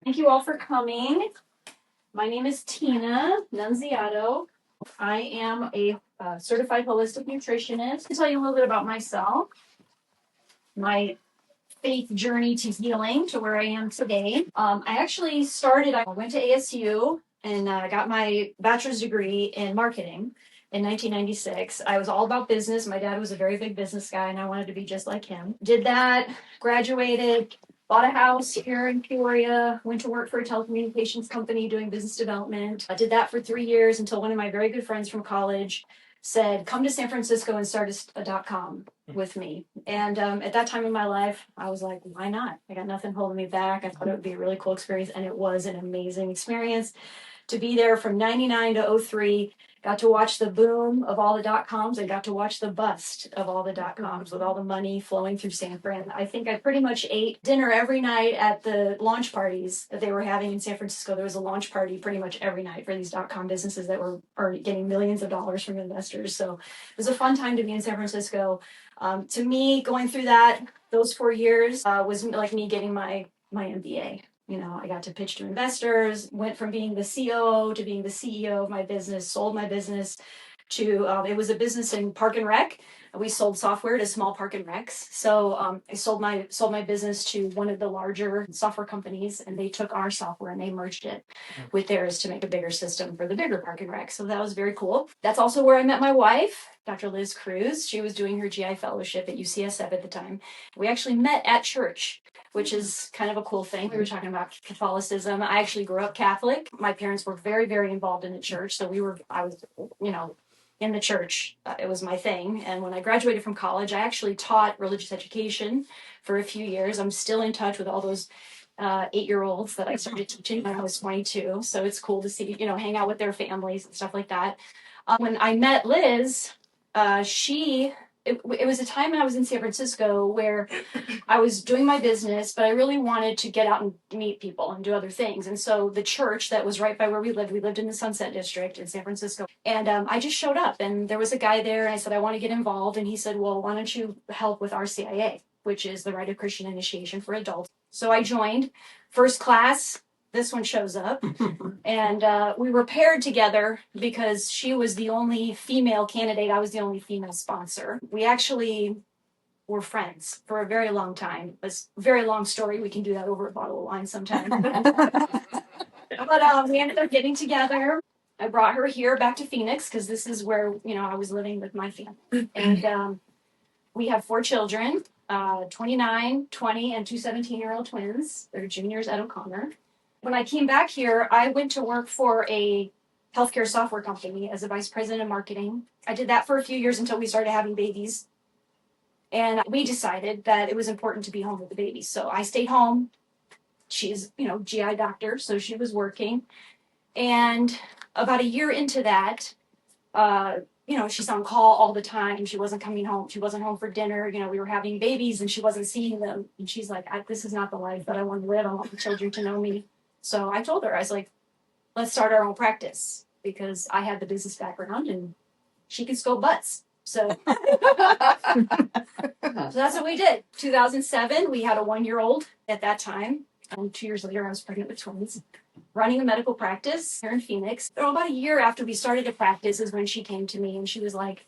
Thank you all for coming. My name is Tina Nunziato. I am a certified holistic nutritionist. To tell you a little bit about myself, my faith journey to healing to where I am today. I went to ASU and got my bachelor's degree in marketing in 1996. I was all about business. My dad was a very big business guy and I wanted to be just like him. Did that, graduated, bought a house here in Peoria, went to work for a telecommunications company doing business development. I did that for 3 years until one of my very good friends from college said, come to San Francisco and start a .com with me. And at that time in my life, I was like, why not? I got nothing holding me back. I thought it would be a really cool experience. And it was an amazing experience to be there from 99 to 03. Got to watch the boom of all the .coms and got to watch the bust of all the .coms with all the money flowing through San Fran. I think I pretty much ate dinner every night at the launch parties that they were having in San Francisco. There was a launch party pretty much every night for these .com businesses that were getting millions of dollars from investors. So it was a fun time to be in San Francisco. To me, going through those 4 years was like me getting my MBA. I got to pitch to investors, went from being the COO to being the CEO of my business, sold my business to, it was a business in Park and Rec. We sold software to small Park and Recs. So I sold my business to one of the larger software companies, and they took our software and they merged it with theirs to make a bigger system for the bigger Park and Rec. So that was very cool. That's also where I met my wife, Dr. Liz Cruz. She was doing her GI fellowship at UCSF at the time. We actually met at church, which is kind of a cool thing. We were talking about Catholicism. I actually grew up Catholic. My parents were very, very involved in the church. So I was, in the church. It was my thing. And when I graduated from college, I actually taught religious education for a few years. I'm still in touch with all those 8-year-olds that I started teaching when I was 22. So it's cool to see, hang out with their families and stuff like that. When I met Liz, it was a time when I was in San Francisco where I was doing my business, but I really wanted to get out and meet people and do other things. And so the church that was right by where we lived in the Sunset District in San Francisco. And I just showed up and there was a guy there and I said, I want to get involved. And he said, well, why don't you help with RCIA, which is the Rite of Christian Initiation for adults. So I joined first class. This one shows up. And we were paired together because she was the only female candidate. I was the only female sponsor. We actually were friends for a very long time. It's a very long story. We can do that over a bottle of wine sometime. But we ended up getting together. I brought her here back to Phoenix because this is where, I was living with my family. And we have 4 children, 29, 20, and 2 17-year-old twins. They're juniors at O'Connor. When I came back here, I went to work for a healthcare software company as a vice president of marketing. I did that for a few years until we started having babies. And we decided that it was important to be home with the babies. So I stayed home. She's, GI doctor, so she was working. And about a year into that, she's on call all the time. She wasn't coming home. She wasn't home for dinner. We were having babies and she wasn't seeing them. And she's like, this is not the life that I want to live. I want the children to know me. So I told her, I was like, let's start our own practice because I had the business background and she could scope butts. So, so that's what we did. 2007, we had a 1-year-old at that time. And 2 years later, I was pregnant with twins, running a medical practice here in Phoenix. So about a year after we started to practice is when she came to me and she was like,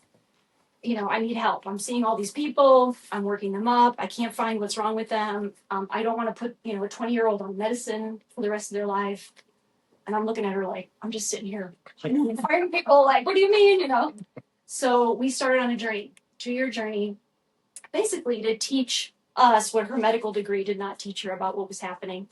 I need help. I'm seeing all these people. I'm working them up. I can't find what's wrong with them. I don't want to put, a 20-year-old on medicine for the rest of their life. And I'm looking at her like, I'm just sitting here firing people like, what do you mean, So we started on a journey, 2-year journey, basically to teach us what her medical degree did not teach her about what was happening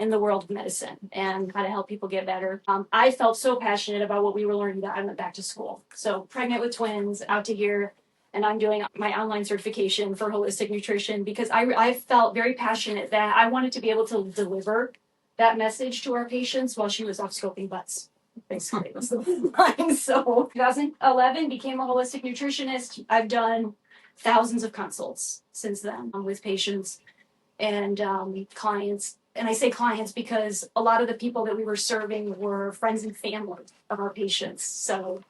in the world of medicine and how to help people get better. I felt so passionate about what we were learning that I went back to school. So pregnant with twins, out to here, and I'm doing my online certification for holistic nutrition because I felt very passionate that I wanted to be able to deliver that message to our patients while she was off scoping butts. Basically, was the line. So 2011 became a holistic nutritionist. I've done thousands of consults since then with patients and clients. And I say clients because a lot of the people that we were serving were friends and family of our patients. So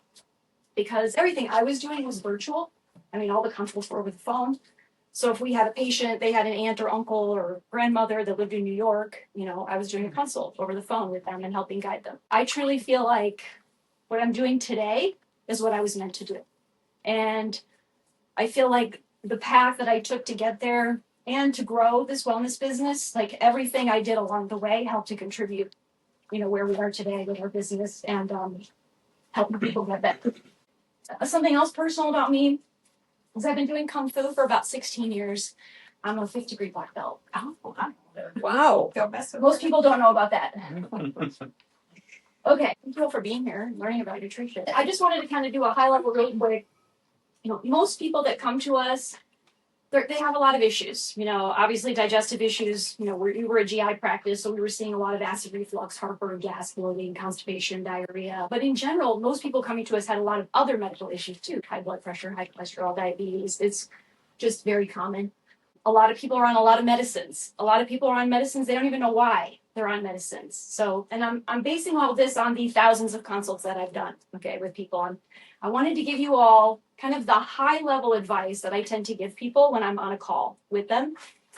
because everything I was doing was virtual, all the consults were over the phone. So if we had a patient, they had an aunt or uncle or grandmother that lived in New York, I was doing a consult over the phone with them and helping guide them. I truly feel like what I'm doing today is what I was meant to do. And I feel like the path that I took to get there and to grow this wellness business, like everything I did along the way helped to contribute, where we are today with our business and helping people get better. Something else personal about me is I've been doing Kung Fu for about 16 years. I'm a 5th-degree black belt. Oh, wow. Most people don't know about that. Okay, thank you all for being here and learning about nutrition. I just wanted to kind of do a high level really quick. Most people that come to us, they have a lot of issues. Obviously digestive issues. We were a GI practice, so we were seeing a lot of acid reflux, heartburn, gas, bloating, constipation, diarrhea. But in general, most people coming to us had a lot of other medical issues too: high blood pressure, high cholesterol, diabetes. It's just very common. A lot of people are on a lot of medicines. A lot of people are on medicines. They don't even know why they're on medicines. So, and I'm basing all this on the thousands of consults that I've done, with people. I wanted to give you all kind of the high level advice that I tend to give people when I'm on a call with them.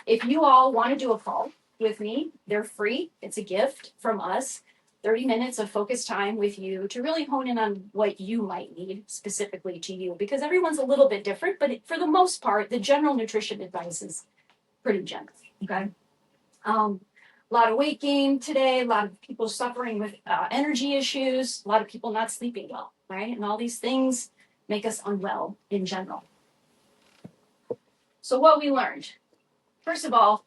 If you all want to do a call with me, they're free. It's a gift from us. 30 minutes of focused time with you to really hone in on what you might need specifically to you, because everyone's a little bit different, but for the most part, the general nutrition advice is pretty general, okay? A lot of weight gain today, a lot of people suffering with energy issues, a lot of people not sleeping well, right? And all these things make us unwell in general. So what we learned, first of all,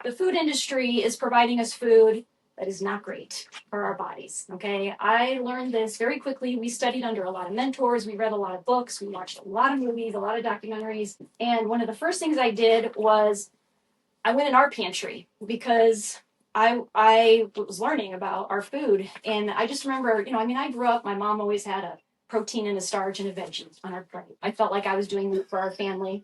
the food industry is providing us food that is not great for our bodies, okay? I learned this very quickly. We studied under a lot of mentors. We read a lot of books. We watched a lot of movies, a lot of documentaries. And one of the first things I did was I went in our pantry because I was learning about our food. And I just remember, I grew up, my mom always had a protein and a starch and a veggie on our plate. I felt like I was doing it for our family.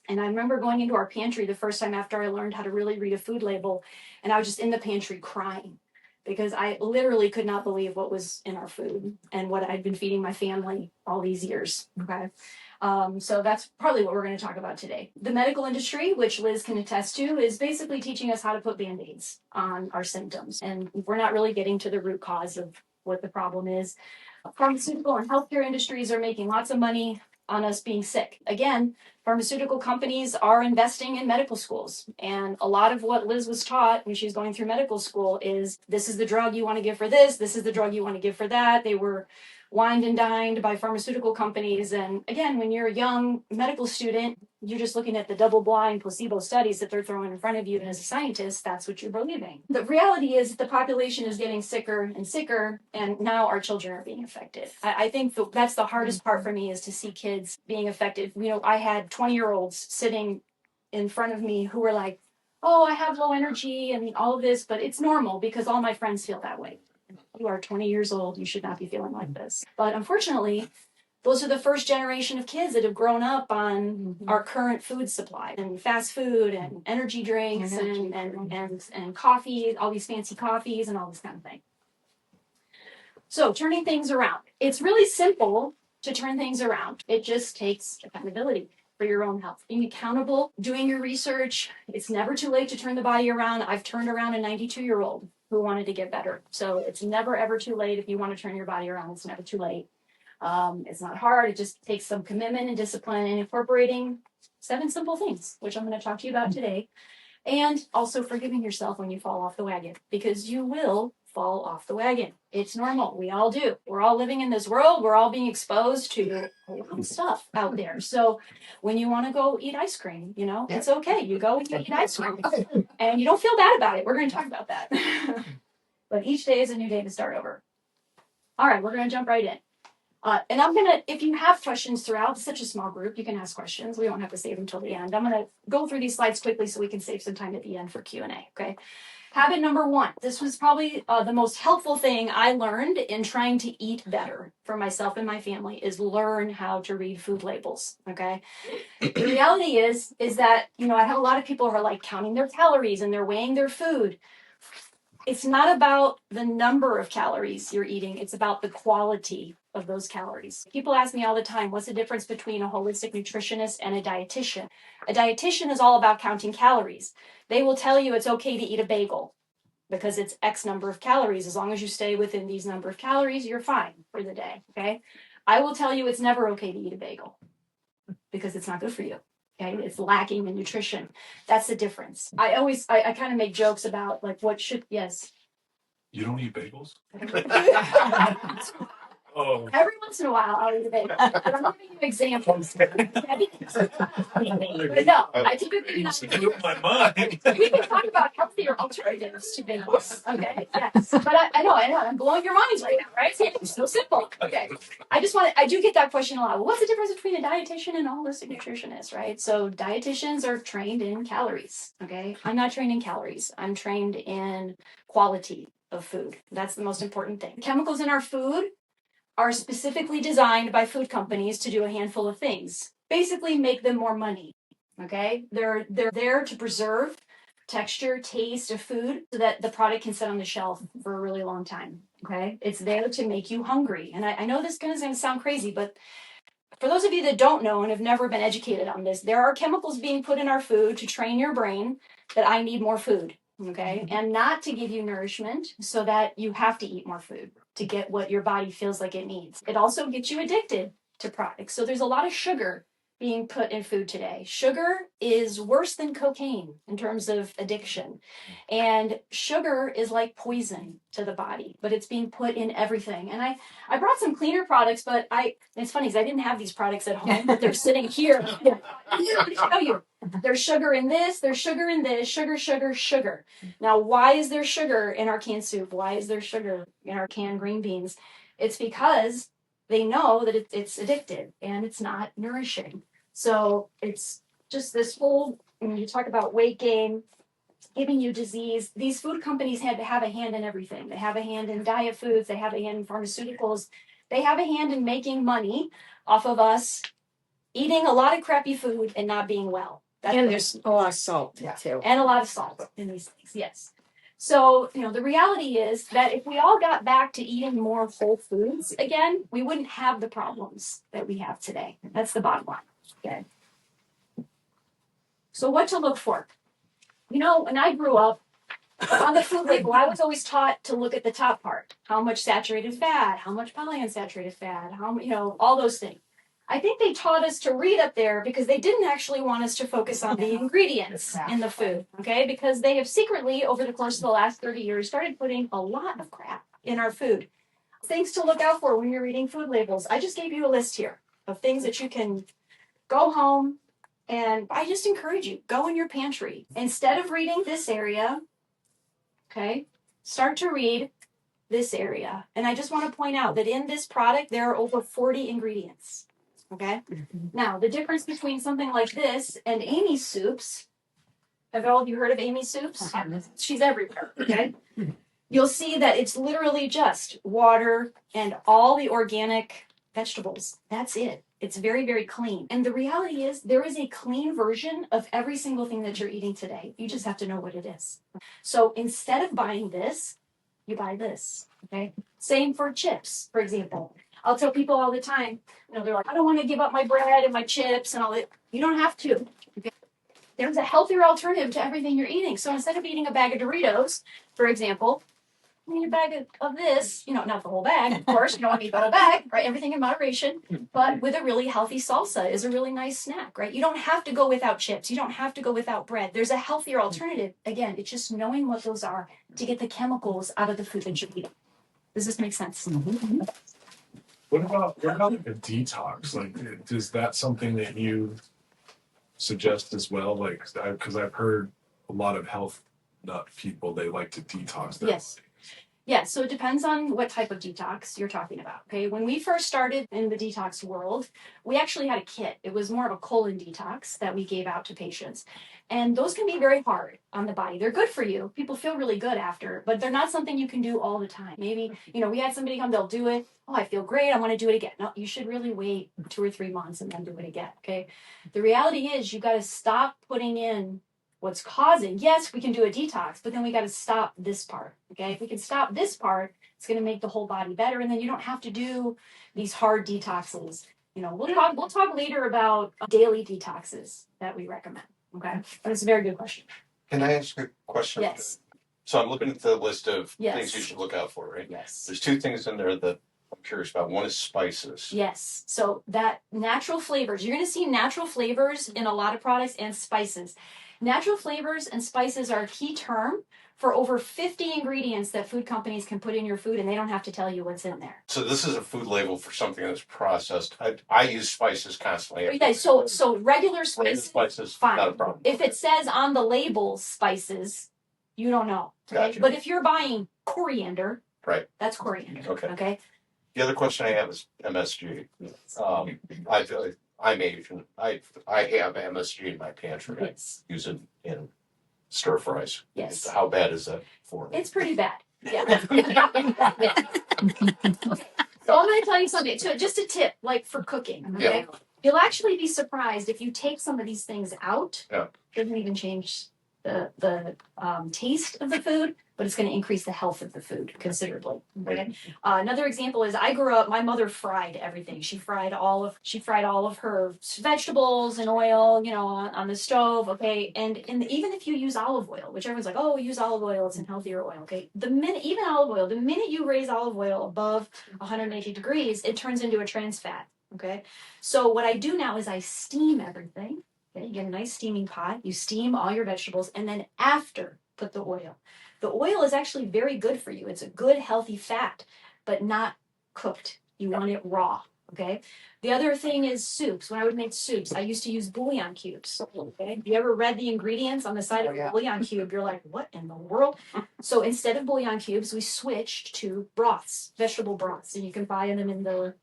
And I remember going into our pantry the first time after I learned how to really read a food label, and I was just in the pantry crying because I literally could not believe what was in our food and what I'd been feeding my family all these years, okay? So that's probably what we're going to talk about today. The medical industry, which Liz can attest to, is basically teaching us how to put Band-Aids on our symptoms, and we're not really getting to the root cause of what the problem is. Pharmaceutical and healthcare industries are making lots of money on us being sick. Again, pharmaceutical companies are investing in medical schools. And a lot of what Liz was taught when she was going through medical school is this is the drug you want to give for this is the drug you want to give for that. They were wined and dined by pharmaceutical companies. And again, when you're a young medical student, you're just looking at the double-blind placebo studies that they're throwing in front of you. And as a scientist, that's what you're believing. The reality is the population is getting sicker and sicker, and now our children are being affected. I think that's the hardest part for me, is to see kids being affected. I had 20-year-olds sitting in front of me who were like, oh, I have low energy and all of this, but it's normal because all my friends feel that way. You are 20 years old, you should not be feeling like this. But unfortunately, those are the first generation of kids that have grown up on our current food supply and fast food and energy drinks and coffee, all these fancy coffees and all this kind of thing. So turning things around. It's really simple to turn things around. It just takes accountability for your own health. Being accountable, doing your research. It's never too late to turn the body around. I've turned around a 92-year-old who wanted to get better. So it's never, ever too late. If you want to turn your body around, it's never too late. It's not hard. It just takes some commitment and discipline and incorporating 7 simple things, which I'm going to talk to you about today. And also forgiving yourself when you fall off the wagon, because you will fall off the wagon. It's normal. We all do. We're all living in this world. We're all being exposed to a lot of stuff out there. So when you want to go eat ice cream, it's okay. You go and eat ice cream and you don't feel bad about it. We're going to talk about that. But each day is a new day to start over. All right, we're going to jump right in. And I'm going to, if you have questions throughout, it's such a small group, you can ask questions. We don't have to save them till the end. I'm going to go through these slides quickly so we can save some time at the end for Q&A, okay? Habit number 1. This was probably the most helpful thing I learned in trying to eat better for myself and my family, is learn how to read food labels, okay? The reality is that, I have a lot of people who are like counting their calories and they're weighing their food. It's not about the number of calories you're eating. It's about the quality of those calories. People ask me all the time, what's the difference between a holistic nutritionist and a dietitian? A dietitian is all about counting calories. They will tell you it's okay to eat a bagel because it's X number of calories. As long as you stay within these number of calories, you're fine for the day, okay? I will tell you it's never okay to eat a bagel because it's not good for you. Okay, it's lacking in nutrition. That's the difference. I kind of make jokes about like what should, yes. You don't eat bagels? Oh. Every once in a while, I'll eat a bagel. But I'm giving you examples. Okay? But no, I typically do not. My mind. We can talk about healthier alternatives to bagels. Okay, yes. But I know, I'm blowing your minds right now, right? It's so simple. Okay. I do get that question a lot. Well, what's the difference between a dietitian and a holistic nutritionist, right? So dietitians are trained in calories. Okay. I'm not trained in calories. I'm trained in quality of food. That's the most important thing. Chemicals in our food are specifically designed by food companies to do a handful of things. Basically make them more money. Okay? They're there to preserve texture, taste of food so that the product can sit on the shelf for a really long time. Okay? It's there to make you hungry. And I know this is going to sound crazy, but for those of you that don't know and have never been educated on this, there are chemicals being put in our food to train your brain that I need more food. Okay? And not to give you nourishment so that you have to eat more food to get what your body feels like it needs. It also gets you addicted to products. So there's a lot of sugar being put in food today. Sugar is worse than cocaine in terms of addiction. And sugar is like poison to the body, but it's being put in everything. And I brought some cleaner products, but it's funny because I didn't have these products at home, but they're sitting here. Let me show you. There's sugar in this, there's sugar in this, sugar, sugar, sugar. Now, why is there sugar in our canned soup? Why is there sugar in our canned green beans? It's because they know that it's addictive and it's not nourishing. So it's just this whole, when you talk about weight gain, giving you disease, these food companies had to have a hand in everything. They have a hand in diet foods, they have a hand in pharmaceuticals, they have a hand in making money off of us eating a lot of crappy food and not being well. And there's a lot of salt too. And a lot of salt in these things, yes. So, the reality is that if we all got back to eating more whole foods again, we wouldn't have the problems that we have today. That's the bottom line. Okay. So what to look for? When I grew up, on the food label, I was always taught to look at the top part. How much saturated fat, how much polyunsaturated fat, all those things. I think they taught us to read up there because they didn't actually want us to focus on the ingredients in the food, okay? Because they have secretly, over the course of the last 30 years, started putting a lot of crap in our food. Things to look out for when you're reading food labels. I just gave you a list here of things that you can go home, and I just encourage you, go in your pantry. Instead of reading this area, okay, start to read this area. And I just want to point out that in this product, there are over 40 ingredients. Okay. Now, the difference between something like this and Amy's soups, have all of you heard of Amy's soups? She's everywhere. Okay. You'll see that it's literally just water and all the organic vegetables. That's it. It's very, very clean. And the reality is there is a clean version of every single thing that you're eating today. You just have to know what it is. So instead of buying this, you buy this. Okay. Same for chips, for example. I'll tell people all the time, they're like, I don't want to give up my bread and my chips and all that. You don't have to. Okay? There's a healthier alternative to everything you're eating. So instead of eating a bag of Doritos, for example, eat a bag of this, not the whole bag, of course, you don't want to eat the whole bag, right? Everything in moderation, but with a really healthy salsa is a really nice snack, right? You don't have to go without chips. You don't have to go without bread. There's a healthier alternative. Again, it's just knowing what those are to get the chemicals out of the food that you're eating. Does this make sense? Mm-hmm. What about a detox? Like, is that something that you suggest as well? Like, because I've heard a lot of health nut people, they like to detox their Yes. Yeah, so it depends on what type of detox you're talking about, okay? When we first started in the detox world, we actually had a kit. It was more of a colon detox that we gave out to patients. And those can be very hard on the body. They're good for you. People feel really good after, but they're not something you can do all the time. Maybe, we had somebody come, they'll do it. Oh, I feel great. I want to do it again. No, you should really wait 2 or 3 months and then do it again, okay? The reality is you got to stop putting in what's causing. Yes, we can do a detox, but then we got to stop this part. Okay. If we can stop this part, it's going to make the whole body better. And then you don't have to do these hard detoxes. We'll talk later about daily detoxes that we recommend. Okay. But it's a very good question. Can I ask a question? Yes. So I'm looking at the list of Yes. things you should look out for, right? Yes. There's two things in there that I'm curious about. One is spices. Yes. So that natural flavors, you're going to see natural flavors in a lot of products and spices. Natural flavors and spices are a key term for over 50 ingredients that food companies can put in your food, and they don't have to tell you what's in there. So this is a food label for something that's processed. I use spices constantly. Yeah, so regular spices, fine. Not a problem. If it says on the label spices, you don't know. Okay? Gotcha. But if you're buying coriander, right, that's coriander. Okay. The other question I have is MSG. Yes. I'm Asian. I have MSG in my pantry. Yes. I use it in stir fries. Yes. How bad is that for me? It's pretty bad. Yeah. So I'm going to tell you something. So just a tip, like for cooking. Okay. Yeah. You'll actually be surprised if you take some of these things out. Yeah. It doesn't even change the taste of the food, but it's going to increase the health of the food considerably. Okay. Another example is I grew up. My mother fried everything. She fried all of her vegetables in oil, on the stove. Okay. And even if you use olive oil, which everyone's like, oh, use olive oil, it's a healthier oil. Okay. The minute you raise olive oil above 180 degrees, it turns into a trans fat. Okay. So what I do now is I steam everything. Okay, you get a nice steaming pot. You steam all your vegetables, and then after, put the oil. The oil is actually very good for you. It's a good, healthy fat, but not cooked. You want it raw. Okay. The other thing is soups. When I would make soups, I used to use bouillon cubes. Okay. Have you ever read the ingredients on the side of a bouillon cube? You're like, what in the world? So instead of bouillon cubes, we switched to broths, vegetable broths, and you can buy them in the.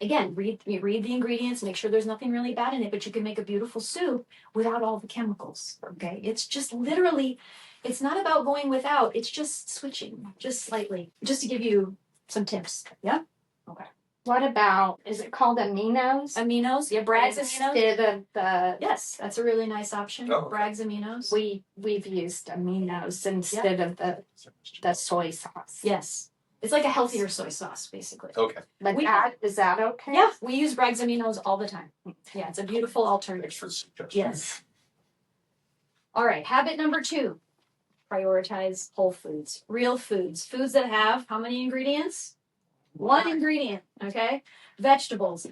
Again, read the ingredients, make sure there's nothing really bad in it, but you can make a beautiful soup without all the chemicals. Okay. It's just literally, it's not about going without, it's just switching just slightly, just to give you some tips. Yeah. Okay. What about, is it called aminos? Aminos, yeah, Bragg's aminos. Instead of the, Yes, that's a really nice option. Oh. Bragg's aminos. we've used aminos instead of the soy sauce. Yes. It's like a healthier soy sauce, basically. Okay. But is that okay? Yeah, we use Bragg's aminos all the time. Yeah, it's a beautiful Thanks alternative. for the suggestion. Yes. All right, habit number 2, prioritize whole foods, real foods, foods that have how many ingredients? 1 ingredient, okay? Vegetables,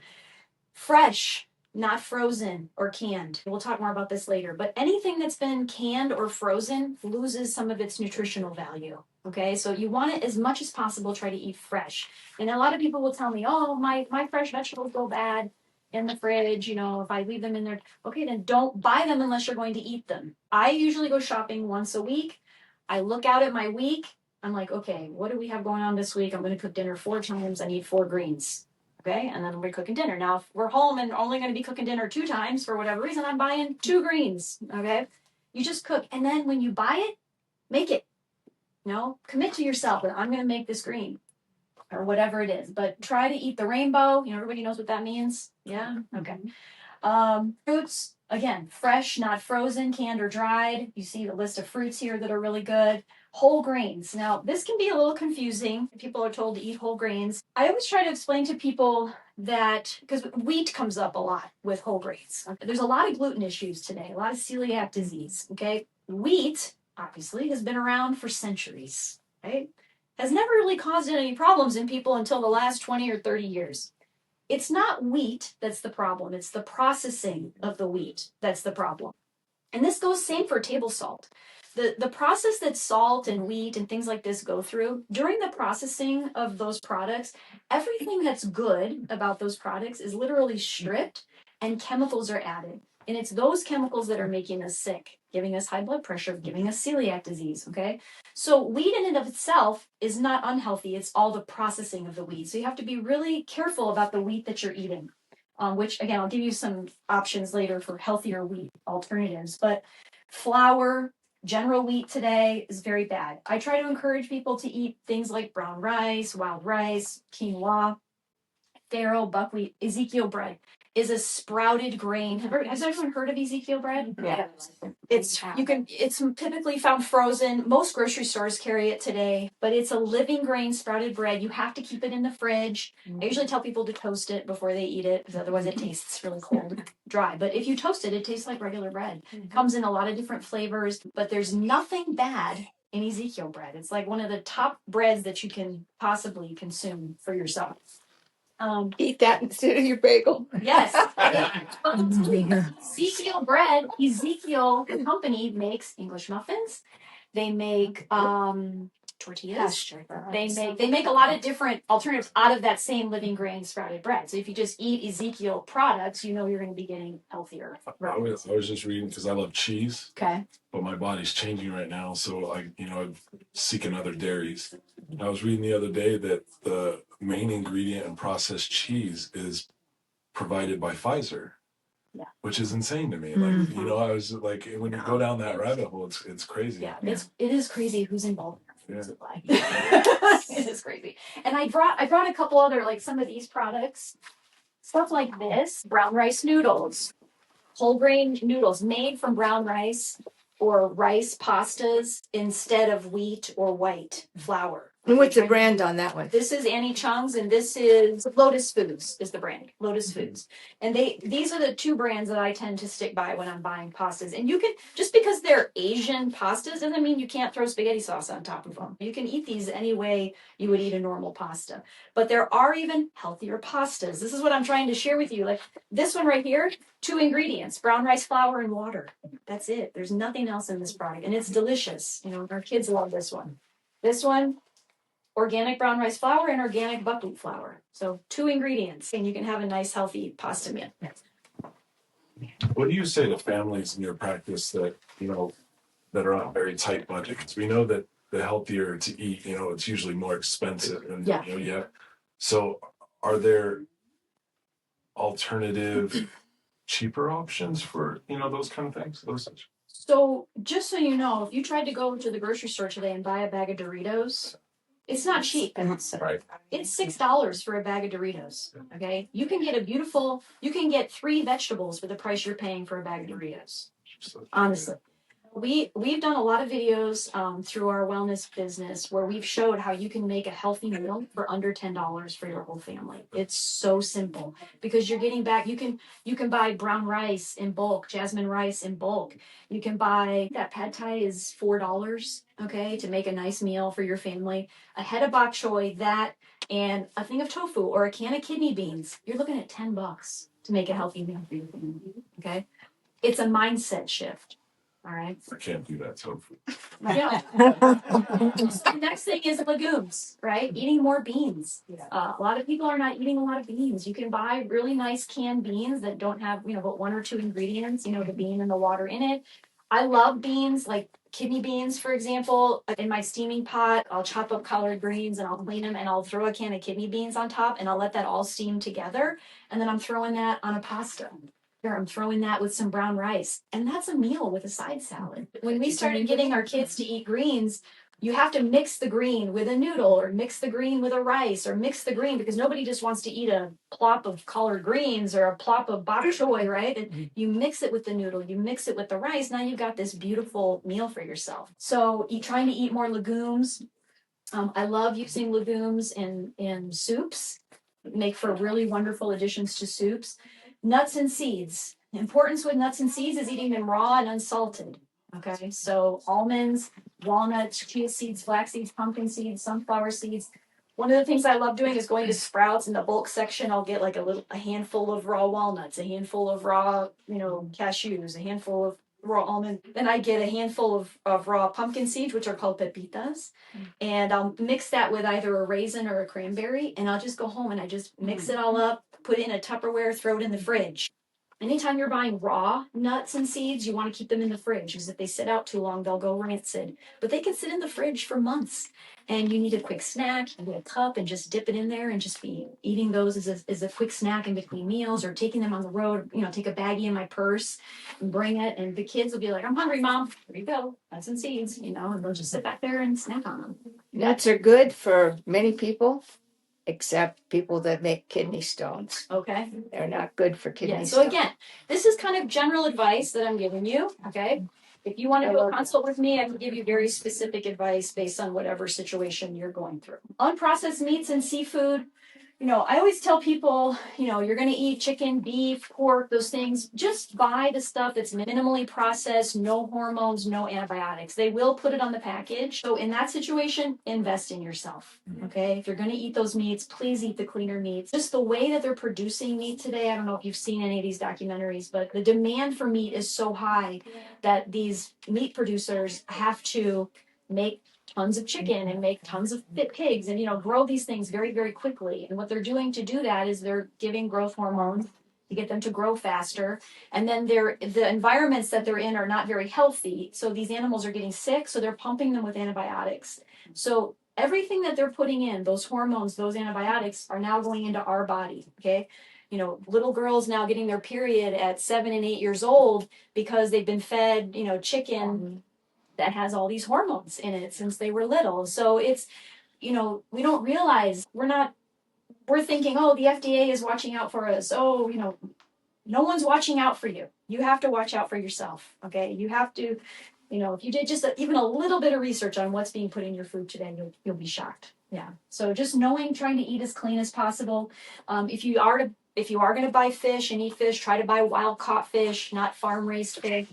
fresh, not frozen or canned. We'll talk more about this later, but anything that's been canned or frozen loses some of its nutritional value. Okay, so you want it as much as possible, try to eat fresh. And a lot of people will tell me, oh, my fresh vegetables go bad in the fridge, if I leave them in there. Okay, then don't buy them unless you're going to eat them. I usually go shopping once a week. I look out at my week. I'm like, okay, what do we have going on this week? I'm going to cook dinner 4 times. I need 4 greens. Okay, and then we're cooking dinner. Now, if we're home and only going to be cooking dinner 2 times for whatever reason, I'm buying 2 greens. Okay, you just cook. And then when you buy it, make it. Commit to yourself that I'm going to make this green or whatever it is, but try to eat the rainbow. Everybody knows what that means. Yeah. Okay. Fruits, again, fresh, not frozen, canned or dried. You see the list of fruits here that are really good. Whole grains. Now, this can be a little confusing. People are told to eat whole grains. I always try to explain to people that, because wheat comes up a lot with whole grains. Okay? There's a lot of gluten issues today, a lot of celiac disease. Okay. Wheat, obviously, has been around for centuries, right? Has never really caused any problems in people until the last 20 or 30 years. It's not wheat that's the problem. It's the processing of the wheat that's the problem. And this goes same for table salt. The process that salt and wheat and things like this go through, during the processing of those products, everything that's good about those products is literally stripped and chemicals are added. And it's those chemicals that are making us sick, giving us high blood pressure, giving us celiac disease, okay? So wheat in and of itself is not unhealthy. It's all the processing of the wheat. So you have to be really careful about the wheat that you're eating, which, again, I'll give you some options later for healthier wheat alternatives. But flour, general wheat today is very bad. I try to encourage people to eat things like brown rice, wild rice, quinoa, farro, buckwheat, Ezekiel bread is a sprouted grain. Has everyone heard of Ezekiel bread? Yeah. It's typically found frozen. Most grocery stores carry it today, but it's a living grain sprouted bread. You have to keep it in the fridge. I usually tell people to toast it before they eat it, because otherwise it tastes really cold, dry. But if you toast it, it tastes like regular bread. Comes in a lot of different flavors, but there's nothing bad in Ezekiel bread. It's like one of the top breads that you can possibly consume for yourself. Eat that instead of your bagel. Yes. Ezekiel bread. Ezekiel, the company, makes English muffins. They make tortillas. They make a lot of different alternatives out of that same living grain sprouted bread. So if you just eat Ezekiel products, you know you're going to be getting healthier. I was just reading because I love cheese. Okay. But my body's changing right now, so I'm seeking other dairies. I was reading the other day that the main ingredient in processed cheese is provided by Pfizer. Yeah. Which is insane to me. Like, I was like, when you go down that rabbit hole, it's crazy. Yeah, it is crazy who's involved in our food supply. Yeah. It is crazy. And I brought a couple other, like some of these products, stuff like this, brown rice noodles, whole grain noodles made from brown rice or rice pastas instead of wheat or white flour. And what's the brand on that one? This is Annie Chung's, and this is Lotus Foods is the brand. Lotus Foods. And these are the two brands that I tend to stick by when I'm buying pastas. And you can, just because they're Asian pastas doesn't mean you can't throw spaghetti sauce on top of them. You can eat these any way you would eat a normal pasta. But there are even healthier pastas. This is what I'm trying to share with you. Like this one right here, 2 ingredients, brown rice flour and water. That's it. There's nothing else in this product. And it's delicious. Our kids love this one. This one, organic brown rice flour and organic buckwheat flour. So 2 ingredients, and you can have a nice, healthy pasta meal. What do you say to families in your practice that, that are on a very tight budget? Because we know that the healthier to eat, it's usually more expensive. And, So are there alternative, cheaper options for, those kind of things? So just so you know, if you tried to go to the grocery store today and buy a bag of Doritos, it's not cheap. Right. It's $6 for a bag of Doritos. Okay. You can get 3 vegetables for the price you're paying for a bag of Doritos. Honestly. We've done a lot of videos through our wellness business where we've showed how you can make a healthy meal for under $10 for your whole family. It's so simple because you're getting back. You can buy brown rice in bulk, jasmine rice in bulk. You can buy that pad thai is $4. Okay, to make a nice meal for your family. A head of bok choy, that, and a thing of tofu or a can of kidney beans. You're looking at $10 to make a healthy meal for your family. Okay, it's a mindset shift. All right. I can't do that tofu. Yeah. The next thing is legumes, right? Eating more beans. A lot of people are not eating a lot of beans. You can buy really nice canned beans that don't have, but 1 or 2 ingredients, the bean and the water in it. I love beans, like kidney beans, for example. In my steaming pot, I'll chop up collard greens and I'll clean them and I'll throw a can of kidney beans on top and I'll let that all steam together. And then I'm throwing that on a pasta. I'm throwing that with some brown rice. And that's a meal with a side salad. When we started getting our kids to eat greens, you have to mix the green with a noodle or mix the green with a rice or mix the green because nobody just wants to eat a plop of collard greens or a plop of bok choy, right? And you mix it with the noodle, you mix it with the rice. Now you've got this beautiful meal for yourself. So trying to eat more legumes. I love using legumes in soups. Make for really wonderful additions to soups. Nuts and seeds. The importance with nuts and seeds is eating them raw and unsalted. Okay, so almonds, walnuts, chia seeds, flax seeds, pumpkin seeds, sunflower seeds. One of the things I love doing is going to Sprouts in the bulk section. I'll get like a handful of raw walnuts, a handful of raw, cashews, a handful of raw almond. Then I get a handful of raw pumpkin seeds, which are called pepitas. And I'll mix that with either a raisin or a cranberry. And I'll just go home and I just mix it all up, put it in a Tupperware, throw it in the fridge. Anytime you're buying raw nuts and seeds, you want to keep them in the fridge because if they sit out too long, they'll go rancid. But they can sit in the fridge for months. And you need a quick snack, you get a cup and just dip it in there and just be eating those as a quick snack in between meals or taking them on the road, take a baggie in my purse and bring it. And the kids will be like, I'm hungry, Mom. Here you go. Nuts and seeds, and they'll just sit back there and snack on them. Nuts are good for many people. except people that make kidney stones. Okay. They're not good for kidney Yeah. So stones. again, this is kind of general advice that I'm giving you. Okay. If you want to do a consult with me, I can give you very specific advice based on whatever situation you're going through. Unprocessed meats and seafood. I always tell people, you're going to eat chicken, beef, pork, those things. Just buy the stuff that's minimally processed, no hormones, no antibiotics. They will put it on the package. So in that situation, invest in yourself. Okay. If you're going to eat those meats, please eat the cleaner meats. Just the way that they're producing meat today. I don't know if you've seen any of these documentaries, but the demand for meat is so high that these meat producers have to make tons of chicken and make tons of pigs and grow these things very, very quickly. And what they're doing to do that is they're giving growth hormones to get them to grow faster. And then the environments that they're in are not very healthy. So these animals are getting sick, so they're pumping them with antibiotics. So everything that they're putting in, those hormones, those antibiotics, are now going into our body. Okay. Little girls now getting their period at 7 and 8 years old because they've been fed, chicken that has all these hormones in it since they were little. So it's, we don't realize we're thinking, oh, the FDA is watching out for us. Oh, no one's watching out for you. You have to watch out for yourself. Okay. You have to, if you did just even a little bit of research on what's being put in your food today, you'll be shocked. Yeah. So just trying to eat as clean as possible. If you are going to buy fish and eat fish, try to buy wild caught fish, not farm raised fish.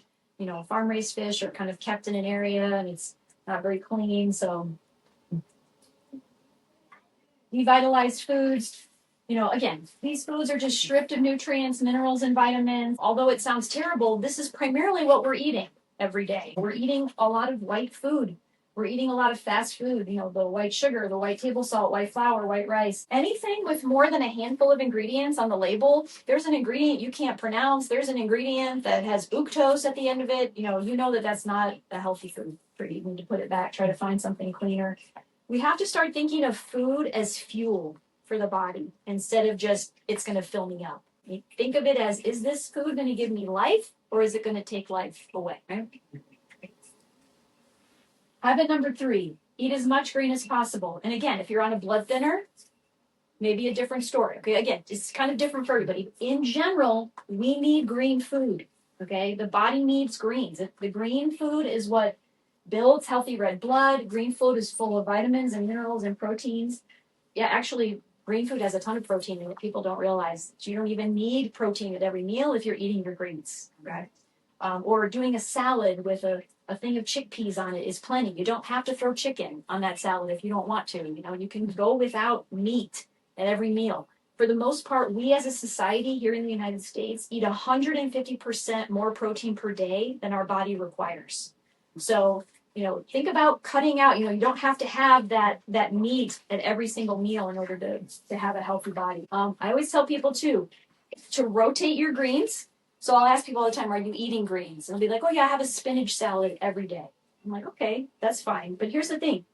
Farm raised fish are kind of kept in an area and it's not very clean. So revitalized foods, again, these foods are just stripped of nutrients, minerals, and vitamins. Although it sounds terrible, this is primarily what we're eating every day. We're eating a lot of white food. We're eating a lot of fast food, the white sugar, the white table salt, white flour, white rice. Anything with more than a handful of ingredients on the label, there's an ingredient you can't pronounce. There's an ingredient that has fructose at the end of it. You know that that's not a healthy food for you. You need to put it back, try to find something cleaner. We have to start thinking of food as fuel for the body instead of just, it's going to fill me up. You think of it as, is this food going to give me life or is it going to take life away? Right? Habit number 3, eat as much green as possible. And again, if you're on a blood thinner, maybe a different story. Okay, again, it's kind of different for everybody. In general, we need green food. Okay, the body needs greens. The green food is what builds healthy red blood. Green food is full of vitamins and minerals and proteins. Yeah, actually, green food has a ton of protein in it. People don't realize you don't even need protein at every meal if you're eating your greens. Okay, or doing a salad with a thing of chickpeas on it is plenty. You don't have to throw chicken on that salad if you don't want to. You can go without meat at every meal. For the most part, we as a society here in the United States eat 150% more protein per day than our body requires. So, think about cutting out, you don't have to have that meat at every single meal in order to have a healthy body. I always tell people too, to rotate your greens. So I'll ask people all the time, are you eating greens? And they'll be like, oh yeah, I have a spinach salad every day. I'm like, okay, that's fine. But here's the thing.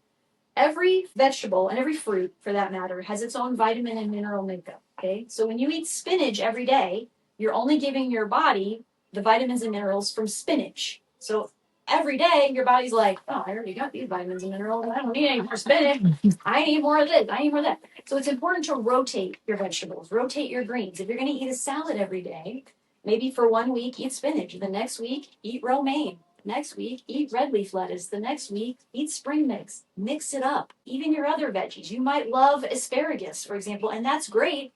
Every vegetable and every fruit, for that matter, has its own vitamin and mineral makeup. Okay. So when you eat spinach every day, you're only giving your body the vitamins and minerals from spinach. So every day, your body's like, oh, I already got these vitamins and minerals. I don't need any more spinach. I need more of this. I need more of that. So it's important to rotate your vegetables, rotate your greens. If you're going to eat a salad every day, maybe for 1 week, eat spinach. The next week, eat romaine. Next week, eat red leaf lettuce. The next week, eat spring mix. Mix it up. Even your other veggies. You might love asparagus, for example, and that's great.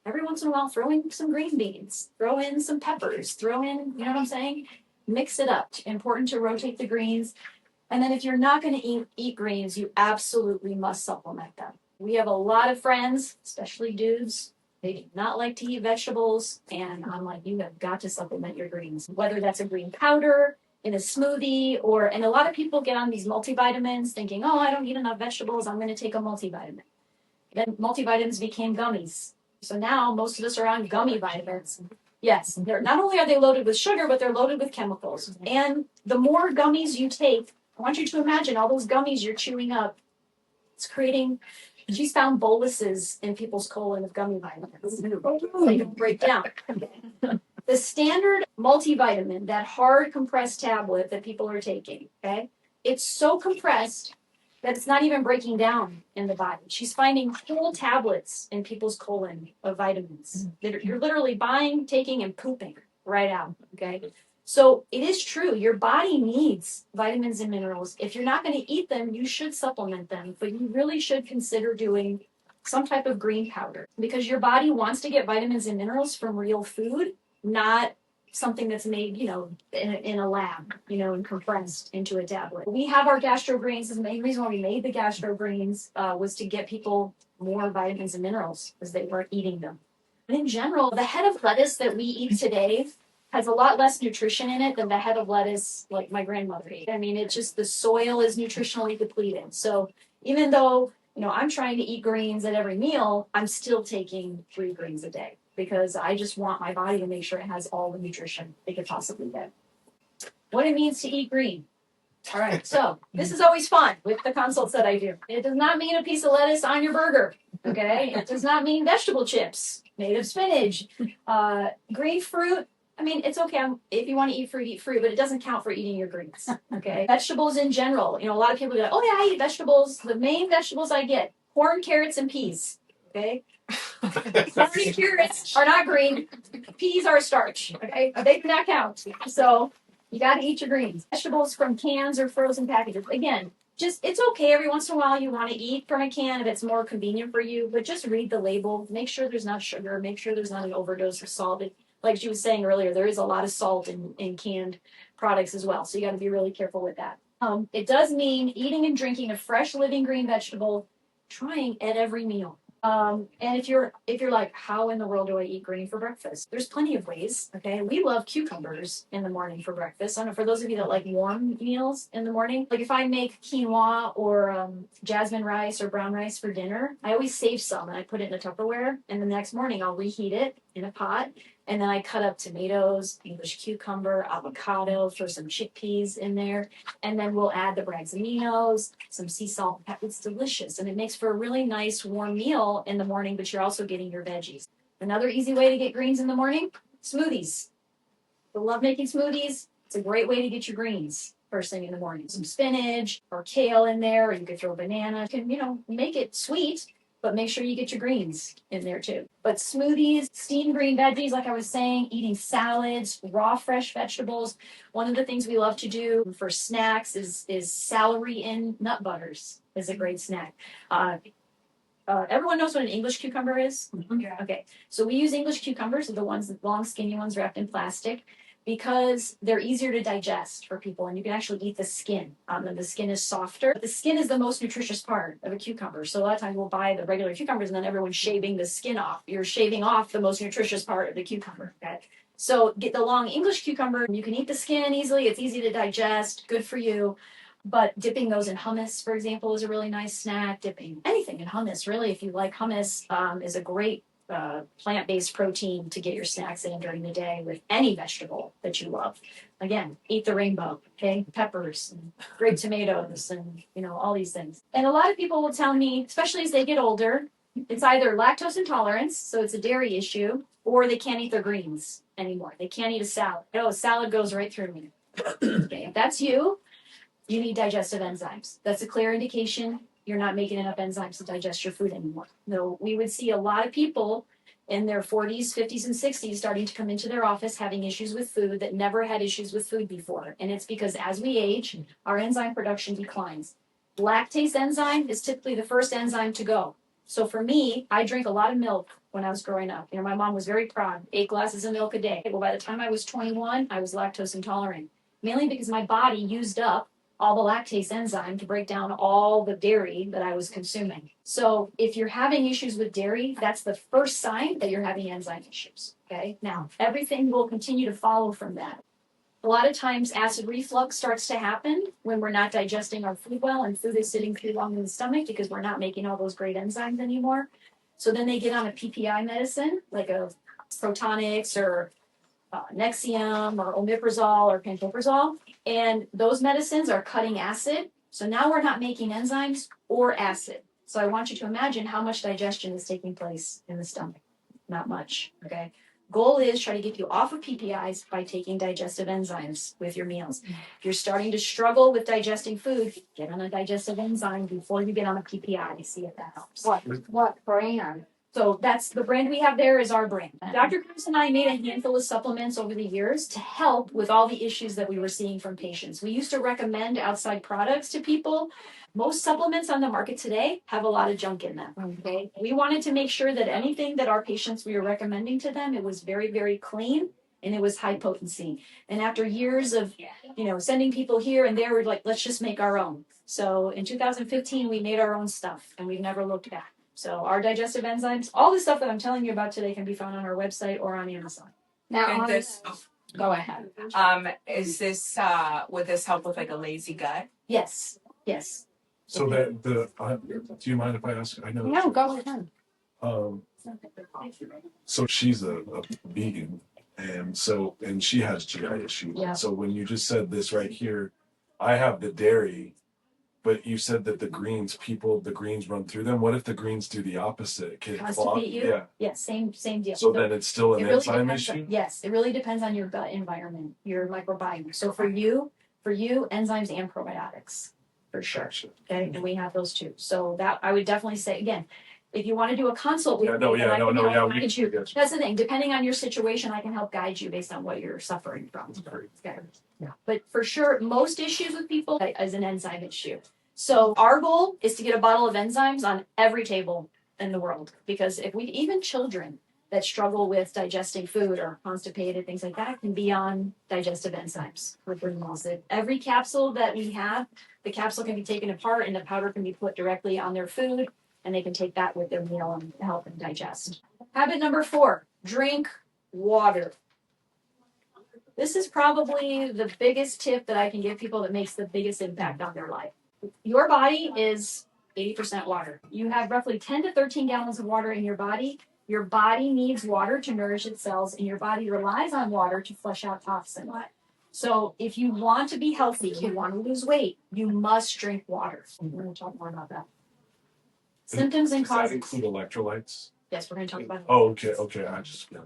Every once in a while, throw in some green beans. Throw in some peppers. Throw in, you know what I'm saying? Mix it up. Important to rotate the greens. And then if you're not going to eat greens, you absolutely must supplement them. We have a lot of friends, especially dudes. They do not like to eat vegetables. And I'm like, you have got to supplement your greens. Whether that's a green powder, in a smoothie, and a lot of people get on these multivitamins thinking, oh, I don't eat enough vegetables, I'm going to take a multivitamin. Then multivitamins became gummies. So now most of us are on gummy vitamins. Yes, not only are they loaded with sugar, but they're loaded with chemicals. And the more gummies you take, I want you to imagine all those gummies you're chewing up. It's creating, she's found boluses in people's colon of gummy vitamins. They can break down. The standard multivitamin, that hard compressed tablet that people are taking, okay, it's so compressed that it's not even breaking down in the body. She's finding whole tablets in people's colon of vitamins that you're literally buying, taking, and pooping right out. Okay. So it is true. Your body needs vitamins and minerals. If you're not going to eat them, you should supplement them, but you really should consider doing some type of green powder because your body wants to get vitamins and minerals from real food, not something that's made, in a lab, and compressed into a tablet. We have our gastro greens. The main reason why we made the gastro greens was to get people more vitamins and minerals because they weren't eating them. But in general, the head of lettuce that we eat today has a lot less nutrition in it than the head of lettuce like my grandmother ate. I mean, it's just the soil is nutritionally depleted. So even though, I'm trying to eat greens at every meal, I'm still taking 3 greens a day because I just want my body to make sure it has all the nutrition it could possibly get. What it means to eat green. All right, so this is always fun with the consults that I do. It does not mean a piece of lettuce on your burger, okay? It does not mean vegetable chips made of spinach. Green fruit, I mean, it's okay if you want to eat fruit, but it doesn't count for eating your greens, okay? Vegetables in general, a lot of people go, oh yeah, I eat vegetables. The main vegetables I get, corn, carrots, and peas, okay? Corn and carrots are not green. Peas are starch, okay? They do not count. So you got to eat your greens. Vegetables from cans or frozen packages. Again, it's okay every once in a while you want to eat from a can if it's more convenient for you, but just read the label. Make sure there's not sugar. Make sure there's not an overdose of salt. Like she was saying earlier, there is a lot of salt in canned products as well. So you got to be really careful with that. It does mean eating and drinking a fresh living green vegetable, trying at every meal. And if you're like, how in the world do I eat green for breakfast? There's plenty of ways. Okay. We love cucumbers in the morning for breakfast. I don't know, for those of you that like warm meals in the morning, like if I make quinoa or jasmine rice or brown rice for dinner, I always save some and I put it in a Tupperware. And the next morning I'll reheat it in a pot. And then I cut up tomatoes, English cucumber, avocado, throw some chickpeas in there. And then we'll add the Braxaminos, some sea salt and pepper. It's delicious. And it makes for a really nice warm meal in the morning, but you're also getting your veggies. Another easy way to get greens in the morning, smoothies. I love making smoothies. It's a great way to get your greens first thing in the morning. Some spinach or kale in there, or you could throw banana. You can, make it sweet, but make sure you get your greens in there too. But smoothies, steamed green veggies, like I was saying, eating salads, raw fresh vegetables. One of the things we love to do for snacks is celery in nut butters is a great snack. Everyone knows what an English cucumber is? Yeah. Okay, so we use English cucumbers, the ones, the long skinny ones wrapped in plastic, because they're easier to digest for people, and you can actually eat the skin. And the skin is softer. The skin is the most nutritious part of a cucumber. So a lot of times we'll buy the regular cucumbers, and then everyone's shaving the skin off. You're shaving off the most nutritious part of the cucumber. Okay? So get the long English cucumber. You can eat the skin easily. It's easy to digest. Good for you. But dipping those in hummus, for example, is a really nice snack. Dipping anything in hummus, really, if you like hummus, is a great plant-based protein to get your snacks in during the day with any vegetable that you love. Again, eat the rainbow, okay? Peppers, and grape tomatoes, and all these things. And a lot of people will tell me, especially as they get older, it's either lactose intolerance, so it's a dairy issue, or they can't eat their greens anymore. They can't eat a salad. A salad goes right through me. Okay, if that's you need digestive enzymes. That's a clear indication you're not making enough enzymes to digest your food anymore. No, we would see a lot of people in their 40s, 50s, and 60s starting to come into their office having issues with food that never had issues with food before. And it's because as we age, our enzyme production declines. Lactase enzyme is typically the first enzyme to go. So for me, I drank a lot of milk when I was growing up. My mom was very proud, 8 glasses of milk a day. Well, by the time I was 21, I was lactose intolerant, mainly because my body used up all the lactase enzyme to break down all the dairy that I was consuming. So if you're having issues with dairy, that's the first sign that you're having enzyme issues. Okay. Now, everything will continue to follow from that. A lot of times acid reflux starts to happen when we're not digesting our food well and food is sitting too long in the stomach because we're not making all those great enzymes anymore. So then they get on a PPI medicine, like a Protonix or Nexium or omeprazole or pantoprazole, and those medicines are cutting acid. So now we're not making enzymes or acid. So I want you to imagine how much digestion is taking place in the stomach. Not much, okay? Goal is try to get you off of PPIs by taking digestive enzymes with your meals. If you're starting to struggle with digesting food, get on a digestive enzyme before you get on a PPI. See if that helps. What brand? So that's the brand we have there is our brand. Dr. Cruz and I made a handful of supplements over the years to help with all the issues that we were seeing from patients. We used to recommend outside products to people. Most supplements on the market today have a lot of junk in them. Okay. We wanted to make sure that anything that our patients we were recommending to them, it was very, very clean and it was high potency. And after years of, sending people here and there, we're like, let's just make our own. So in 2015, we made our own stuff and we've never looked back. So our digestive enzymes, all the stuff that I'm telling you about today can be found on our website or on Amazon. Now, And this, go ahead. is this, would this help with like a lazy gut? Yes. So do you mind if I ask? I know. No, go ahead. So she's a vegan, and she has GI issues. Yeah. So when you just said this right here, I have the dairy, but you said that the greens run through them. What if the greens do the opposite? Can it clog? Constipate you? Yeah. Yes, same deal. So then it's still an enzyme issue? Yes, it really depends on your gut environment, your microbiome. So for you, enzymes and probiotics, for sure. Gotcha. Okay, and we have those too. So that I would definitely say again, if you want to do a consult with me, guide you. That's the thing. Depending on your situation, I can help guide you based on what you're suffering from. Okay. Yeah. But for sure, most issues with people is an enzyme issue. So our goal is to get a bottle of enzymes on every table in the world, because even children that struggle with digesting food or constipated, things like that, can be on digestive enzymes with their meals. Every capsule that we have, the capsule can be taken apart and the powder can be put directly on their food, and they can take that with their meal and help them digest. Habit number 4, drink water. This is probably the biggest tip that I can give people that makes the biggest impact on their life. Your body is 80% water. You have roughly 10 to 13 gallons of water in your body. Your body needs water to nourish its cells, and your body relies on water to flush out toxins. So if you want to be healthy, you want to lose weight, you must drink water. We're going to talk more about that. Symptoms and causes. Does that include electrolytes? Yes, we're going to talk about that. Oh, okay.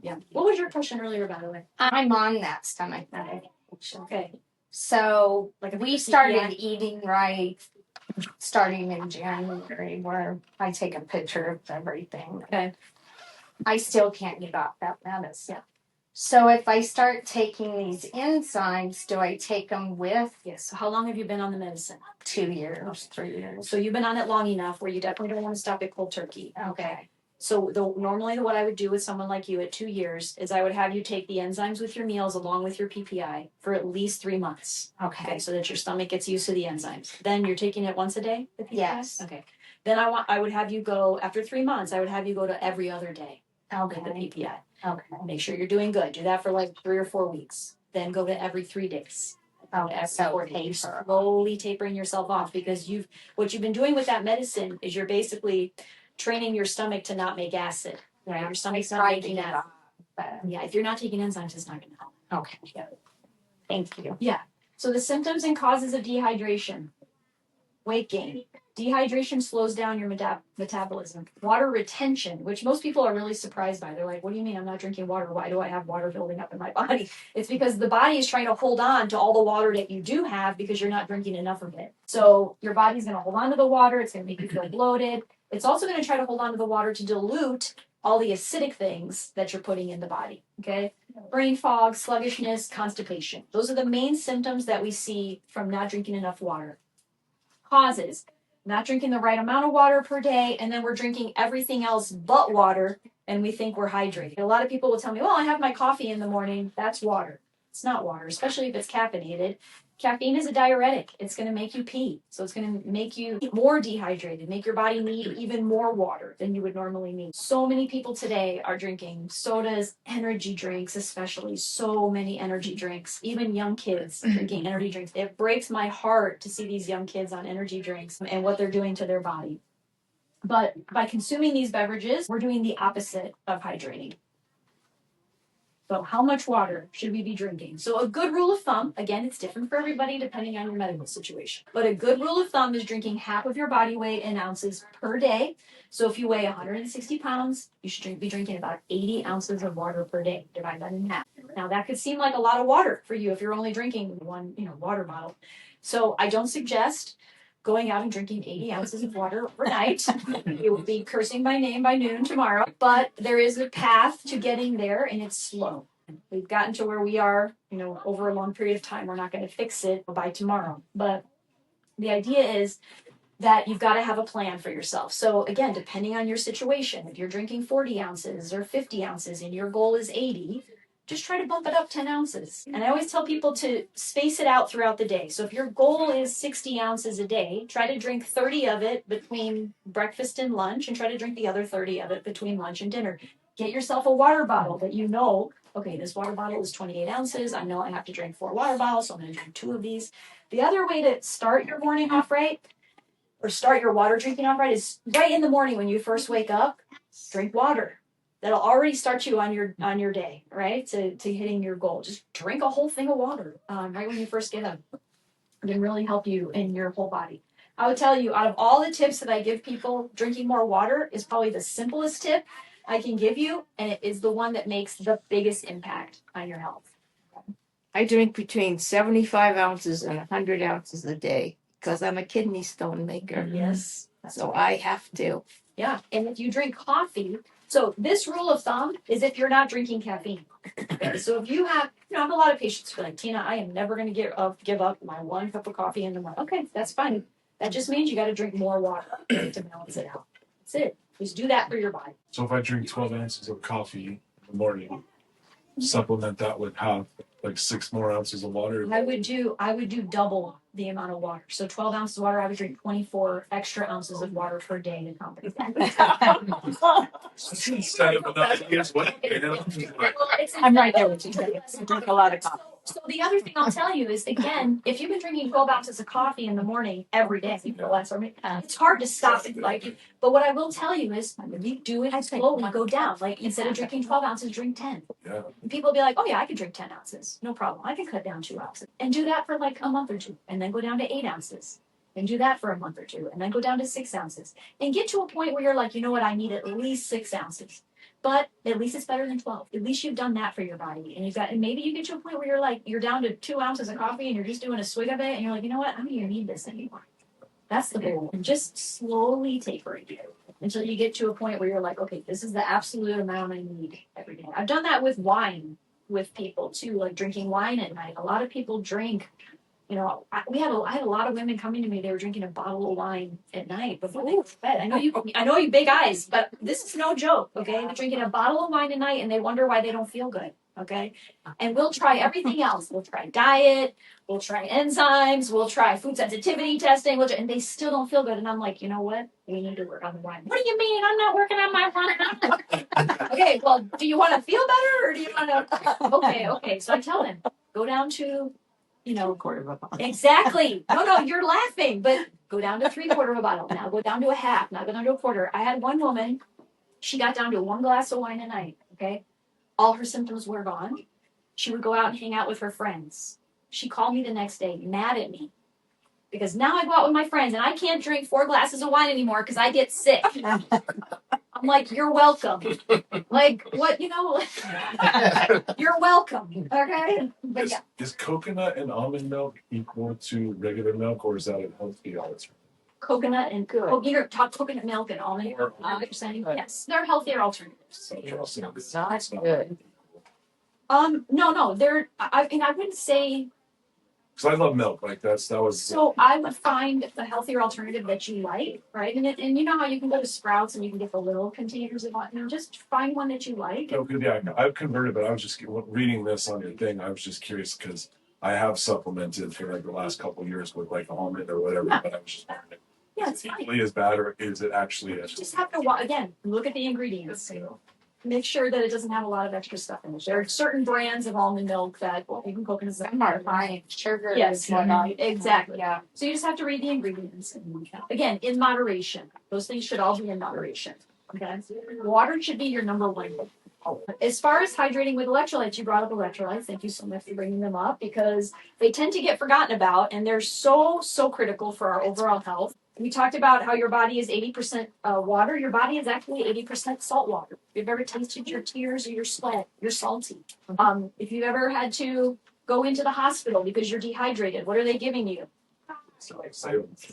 Yeah. What was your question earlier, by the way? I'm on that stomach medication. Okay. So Like a we PPI? started eating right starting in January, where I take a picture of everything. Okay. I still can't get off that medicine. Yeah. So if I start taking these enzymes, do I take them with Yes. So how long have you been on the medicine? 2 years, 3 years? So you've been on it long enough where you definitely don't want to stop it cold turkey. Okay. So normally what I would do with someone like you at 2 years is I would have you take the enzymes with your meals along with your PPI for at least 3 months. Okay, so that your stomach gets used to the enzymes. Then you're taking it once a day, the PPI? Yes. Okay. Then I would have you go, after 3 months, I would have you go to every other day with the PPI. Okay. Make sure you're doing good. Do that for like 3 or 4 weeks. Then go to every 3 days. Okay, so 4 days. Slowly tapering yourself off, because what you've been doing with that medicine is you're basically training your stomach to not make acid. Right? Your stomach's not making acid. Yeah, if you're not taking enzymes, it's not going to help. Okay. Yeah. Thank you. Yeah. So the symptoms and causes of dehydration: weight gain. Dehydration slows down your metabolism. Water retention, which most people are really surprised by. They're like, what do you mean I'm not drinking water? Why do I have water building up in my body? It's because the body is trying to hold on to all the water that you do have because you're not drinking enough of it. So your body's going to hold on to the water. It's going to make you feel bloated. It's also going to try to hold on to the water to dilute all the acidic things that you're putting in the body. Okay? Brain fog, sluggishness, constipation. Those are the main symptoms that we see from not drinking enough water. Causes: not drinking the right amount of water per day, and then we're drinking everything else but water, and we think we're hydrated. A lot of people will tell me, well, I have my coffee in the morning. That's water. It's not water, especially if it's caffeinated. Caffeine is a diuretic. It's going to make you pee. So it's going to make you more dehydrated, make your body need even more water than you would normally need. So many people today are drinking sodas, energy drinks, especially so many energy drinks, even young kids drinking energy drinks. It breaks my heart to see these young kids on energy drinks and what they're doing to their body. But by consuming these beverages, we're doing the opposite of hydrating. So how much water should we be drinking? So a good rule of thumb, again, it's different for everybody depending on your medical situation. But a good rule of thumb is drinking half of your body weight in ounces per day. So if you weigh 160 pounds, you should be drinking about 80 ounces of water per day. Divide that in half. Now that could seem like a lot of water for you if you're only drinking one, water bottle. So I don't suggest going out and drinking 80 ounces of water overnight. You will be cursing my name by noon tomorrow. But there is a path to getting there, and it's slow. We've gotten to where we are, over a long period of time. We're not going to fix it by tomorrow. But the idea is that you've got to have a plan for yourself. So again, depending on your situation, if you're drinking 40 ounces or 50 ounces and your goal is 80, just try to bump it up 10 ounces. And I always tell people to space it out throughout the day. So if your goal is 60 ounces a day, try to drink 30 of it between breakfast and lunch, and try to drink the other 30 of it between lunch and dinner. Get yourself a water bottle that okay, this water bottle is 28 ounces. I know I have to drink 4 water bottles, so I'm going to drink 2 of these. The other way to start your morning off right, or start your water drinking off right, is right in the morning when you first wake up, drink water. That'll already start you on your day, right? To hitting your goal. Just drink a whole thing of water right when you first get up. It can really help you in your whole body. I would tell you, out of all the tips that I give people, drinking more water is probably the simplest tip I can give you, and it is the one that makes the biggest impact on your health. I drink between 75 ounces and 100 ounces a day because I'm a kidney stone maker. Yes. So I have to. Yeah. And if you drink coffee, so this rule of thumb is if you're not drinking caffeine. Okay. So if you have, I have a lot of patients who are like, Tina, I am never going to give up my 1 cup of coffee in the morning. Okay, that's fine. That just means you got to drink more water to balance it out. That's it. Just do that for your body. So if I drink 12 ounces of coffee in the morning, supplement that with half, like 6 more ounces of water. I would do double the amount of water. So 12 ounces of water, I would drink 24 extra ounces of water per day to compensate. I'm right there with you. I drink a lot of coffee. So the other thing I'll tell you is, again, if you've been drinking 12 ounces of coffee in the morning every day, it's hard to stop it. But what I will tell you is, you do it slowly, go down. Like instead of drinking 12 ounces, drink 10. Yeah. And people will be like, oh yeah, I could drink 10 ounces. No problem. I can cut down 2 ounces. And do that for like a month or 2. And then go down to 8 ounces. And do that for a month or 2. And then go down to 6 ounces. And get to a point where you're like, you know what, I need at least 6 ounces. But at least it's better than 12. At least you've done that for your body. And maybe you get to a point where you're down to 2 ounces of coffee and you're just doing a swig of it. And you're like, you know what, I don't even need this anymore. That's the goal. And just slowly taper it until you get to a point where you're like, okay, this is the absolute amount I need every day. I've done that with wine with people too, like drinking wine at night. A lot of people drink, I had a lot of women coming to me. They were drinking a bottle of wine at night before they go to bed. I know you big eyes, but this is no joke. Okay, they're drinking a bottle of wine at night, and they wonder why they don't feel good. Okay, and we'll try everything else. We'll try diet. We'll try enzymes. We'll try food sensitivity testing. And they still don't feel good. And I'm like, you know what? We need to work on the wine. What do you mean? I'm not working on my wine. Okay, well, do you want to feel better, or do you want to? Okay. So I tell them, go down to, A quarter of a bottle. Exactly. No, you're laughing, but go down to 3/4 of a bottle. Now go down to a half. Now go down to a quarter. I had one woman, she got down to 1 glass of wine a night. Okay. All her symptoms were gone. She would go out and hang out with her friends. She called me the next day, mad at me, because now I go out with my friends and I can't drink 4 glasses of wine anymore because I get sick. I'm like, you're welcome. Like, what, you're welcome. Okay? But yeah. Is coconut and almond milk equal to regular milk, or is that a healthy alternative? Coconut and you're talking coconut milk and almond milk. You're saying yes, they're healthier alternatives. Not good. No, they're. I wouldn't say. Because I love milk, like that was. So I would find the healthier alternative that you like, right? And you know how you can go to Sprouts and you can get the little containers of it. Just find one that you like. Yeah, I've converted, but I was just reading this on your thing. I was just curious because I have supplemented for like the last couple of years with like almond or whatever, but I was just wondering. Yeah, it's fine. Really as bad, or is it actually? You just have to again look at the ingredients. Make sure that it doesn't have a lot of extra stuff in it. There are certain brands of almond milk that even coconut. Some are high in sugar. Yes, exactly. Yeah. So you just have to read the ingredients. Again, in moderation. Those things should all be in moderation. Okay. Water should be your number one. As far as hydrating with electrolytes, you brought up electrolytes. Thank you so much for bringing them up because they tend to get forgotten about and they're so critical for our overall health. We talked about how your body is 80% water. Your body is actually 80% salt water. If you've ever tasted your tears or your sweat, you're salty. If you've ever had to go into the hospital because you're dehydrated, what are they giving you?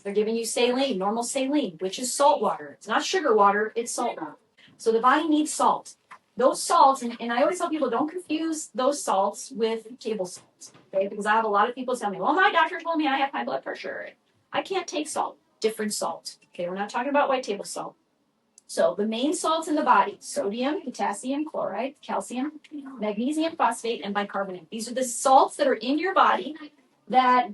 They're giving you saline, normal saline, which is salt water. It's not sugar water, it's salt water. So the body needs salt. Those salts, and I always tell people, don't confuse those salts with table salts, okay? Because I have a lot of people tell me, well, my doctor told me I have high blood pressure. I can't take salt, different salt, okay? We're not talking about white table salt. So the main salts in the body, sodium, potassium, chloride, calcium, magnesium, phosphate, and bicarbonate. These are the salts that are in your body that